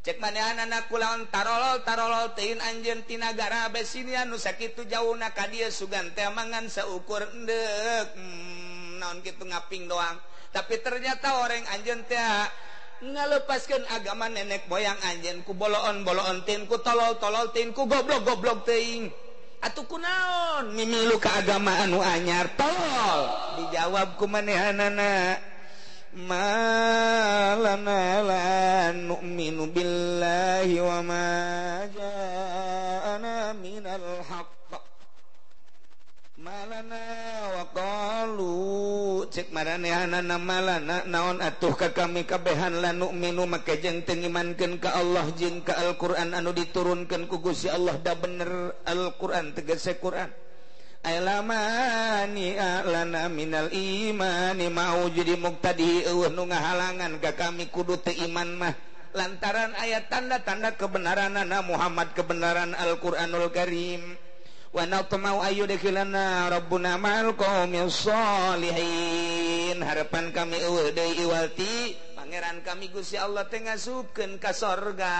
cek manehanana kulawan tarolol teuing anjeun ti nagara besinia nu sakitu jauhna ka dieu sugan teh mangan saukur endek naon kitu ngaping doang tapi ternyata orang anjeun teh ngalepaskeun agama nenek moyang anjeun ku boloon teuing ku tolol teuing ku goblok teuing atuh kunaon mimilu ka agama anu anyar tolol dijawab ku manehanana malana la nu'minu billahi wa ma ja'ana minal haqq malana wa qalu cek maranehanana malana naon atuh ka kami kabehan la nu'minu make jeung teu ngimankeun ka Allah jeung ka Al-Qur'an anu diturunkeun ku Gusti Allah da bener Al-Qur'an tegese Qur'an ailamani alana minal imani mau jadi muqtadi nu ngahalangan ka kami kudu teu iman mah lantaran ayat tanda-tanda kebenaranana Muhammad kebenaran Al-Qur'anul Karim wa natma'u ayyudkhilana rabbuna ma'al qaumis sholihin harapan kami eueuh deui iwalti pangeran kami Gusti Allah teh ngasupkeun ka sorga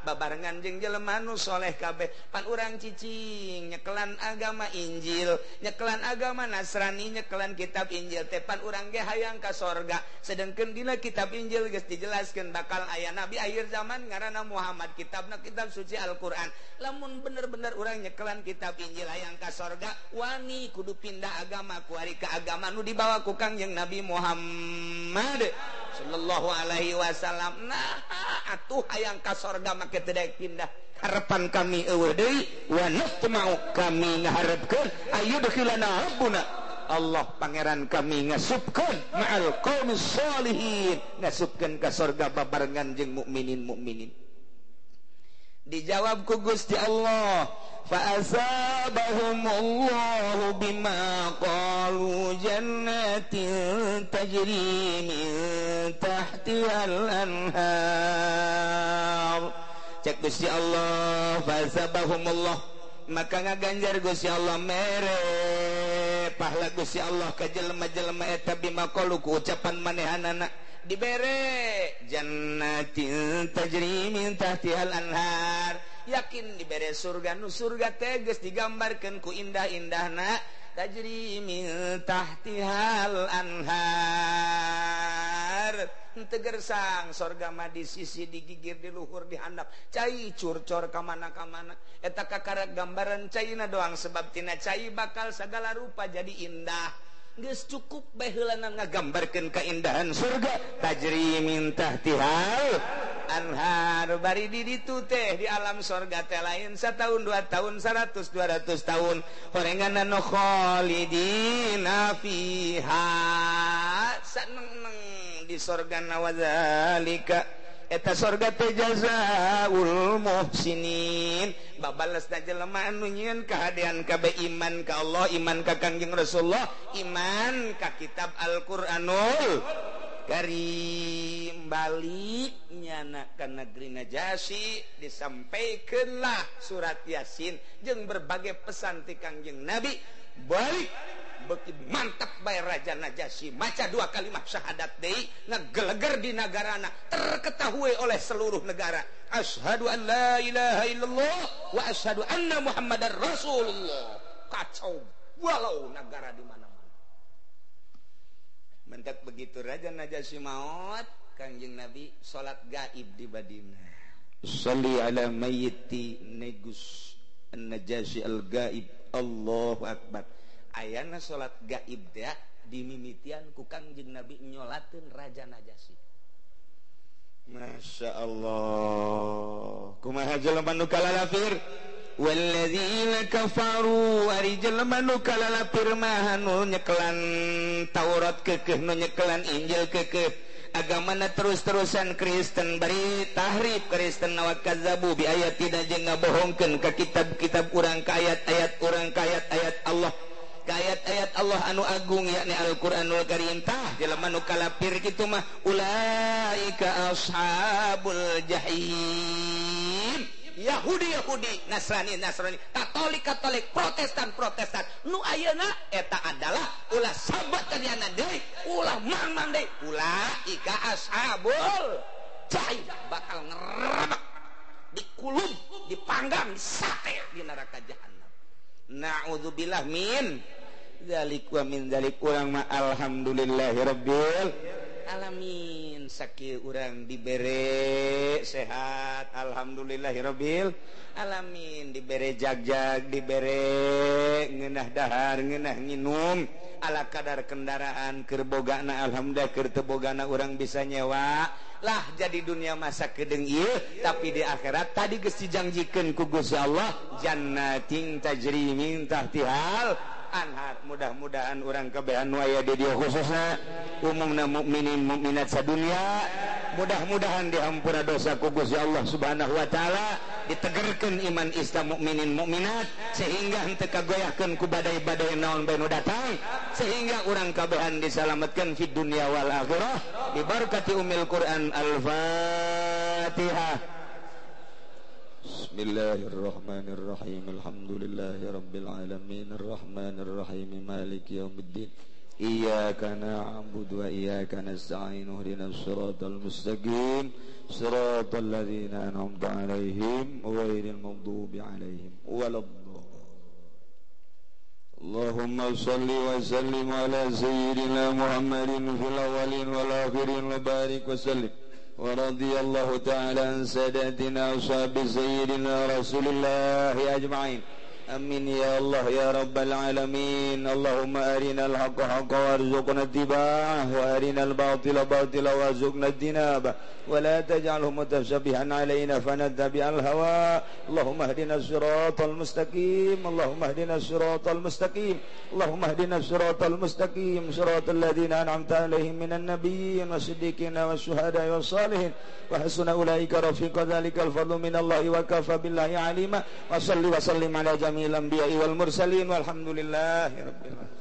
babarengan jeung jelema nu soleh kabeh pan urang cicing nyekelan agama Injil nyekelan agama Nasrani nyekelan kitab Injil teh pan urang ge hayang ka sorga sedengkeun dina kitab Injil geus dijelaskeun bakal aya nabi akhir zaman ngaranna Muhammad kitabna kitab suci Al-Qur'an lamun bener-bener urang nyekelan kitab Injil hayang ka sorga wani kudu pindah agama ku ari ka agama nu dibawa ku Kangjeng Nabi Muhammad sallallahu alaihi wasallam nah atuh hayang ka sorga make teu daek pindah harapan kami eueuh deui wa natma'u kami ngaharepkeun ayyudkhilana rabbuna Allah pangeran kami ngasupkeun ma'al qaumis sholihin ngasupkeun ka sorga babarengan jeung mukminin dijawab ku Gusti Allah fa asabahumullahu bima qalu jannatin tajri min tahtihal anhar cek Gusti Allah fa asabahumullah maka ngaganjar Gusti Allah mere pahala Gusti Allah ka jelema-jelema eta bima qalu ku ucapan manehanana dibere jannatin tajri min tahtihal anhar yakin dibere surga nu surga teh geus digambarkeun ku indah-indahna tajri min tahtihal anhar henteu gersang surga mah di sisi digigir di luhur di handap cai curcor ka mana-kamana eta kakara gambaran caina doang sebab tina cai bakal sagala rupa jadi indah geus cukup bae heulana ngagambarkeun keindahan surga tajri min tahtihal anhar bari di ditu teh di alam surga teh lain satahun 2 tahun 100 200 tahun horenganna no khalidina fiha saneng di surga nawadzalika eta surga teh jazaul muhsinin babalesna jelema anu nyieun kahadean kabeh iman ka Allah iman ka Kangjeng Rasulullah iman ka kitab Al-Qur'anul Karim balik nyana ka negeri Najasyi disampaikeunlah surat Yasin jeung berbagai pesan ti Kangjeng Nabi balik beuki mantap bae Raja Najasyi maca 2 kalimat syahadat deui ngageleger di nagarana terketahui oleh seluruh negara asyhadu an la ilaha illallah wa asyhadu anna muhammadar rasulullah kacau walau negara di mana-mana mentak begitu Raja Najasyi maot Kangjeng Nabi salat gaib di Madinah sholli ala mayyiti negus an-Najasyi al-gaib Allahu akbar ayana salat gaib teh dimimitian ku Kangjeng Nabi nyolateun Raja Najasyi Masya Allah kumaha jelema nu kalalafir walladzina kafaru ari jelema nu kalalafir mah nu nyekelan Taurat keukeuh nu nyekelan Injil keukeuh agamana terus-terusan Kristen bari tahrif Kristen wa kadzabu bi ayatina jeung ngabohongkeun ka kitab-kitab urang ka ayat-ayat urang ka ayat-ayat Allah ayat-ayat Allah anu agung yakni Al-Qur'anul Karim tah jelema nu kalapir kitu mah ulaika ashabul jahim Yahudi Nasrani Katolik Protestan nu ayeuna eta adalah ulah sabat tadiana deui ulah mang deui ulaika ashabul jahim bakal ngerebek Na'udzubillah min dzalik wa min dzalik. Urang mah alhamdulillahirabbil alamin. Sakieu urang dibere sehat alhamdulillahirabbil alamin, dibere jagjag, dibere ngeunah dahar, ngeunah nginum, ala kadar kendaraan keur bogana alhamdulillah, keur teu bogana urang bisa nyewa lah. Jadi dunia masa kedeung ieu, tapi di akhirat tadi geus dijanjikeun ku Gusti Allah jannatin tajri min tahtihal anhar. Mudah-mudahan urang kabehan nu aya di dieu khususna umumna mukminin mukminat sadunya, mudah-mudahan dihampura dosa ku Gusti Allah Subhanahu wa taala, ditegerkeun iman Islam mukminin mukminat, sehingga henteu kagoyahkeun ku badai-badai naon bae nu datang, sehingga urang kabehan disalametkeun fid dunya wal akhirah bi barakati umil Quran. Al-Fatihah. Bismillahirrahmanirrahim. Alhamdulillahirabbil alamin arrahmanir rahim maliki yaumiddin. Iyyaka na'budu wa iyyaka nasta'in. Ihdinas siratal mustaqim. Siratal ladzina an'amta 'alaihim ghairil maghdubi 'alaihim waladdallin. Allahumma shalli wa sallim ala sayyidina Muhammadin fil awwalin wal akhirin wa barik wa sallim. ورضي الله تعالى عن ساداتنا أصحاب سيدنا رسول الله أجمعين. آمين يا الله يا رب العالمين. اللهم أرنا الحق حقا وارزقنا اتباعه وأرنا الباطل باطلا وارزقنا اجتنابه ولا تجعله متشابها علينا فنتبع الهوى. اللهم اهدنا الصراط المستقيم. اللهم اهدنا الصراط المستقيم. اللهم اهدنا الصراط المستقيم صراط الذين أنعمت عليهم من النبيين والصديقين والشهداء والصالحين وحسن أولئك رفيقا. ذلك الفضل من الله وكفى بالله عليما. وصل وسلم على جميع الأنبياء والمرسلين والحمد لله رب العالمين.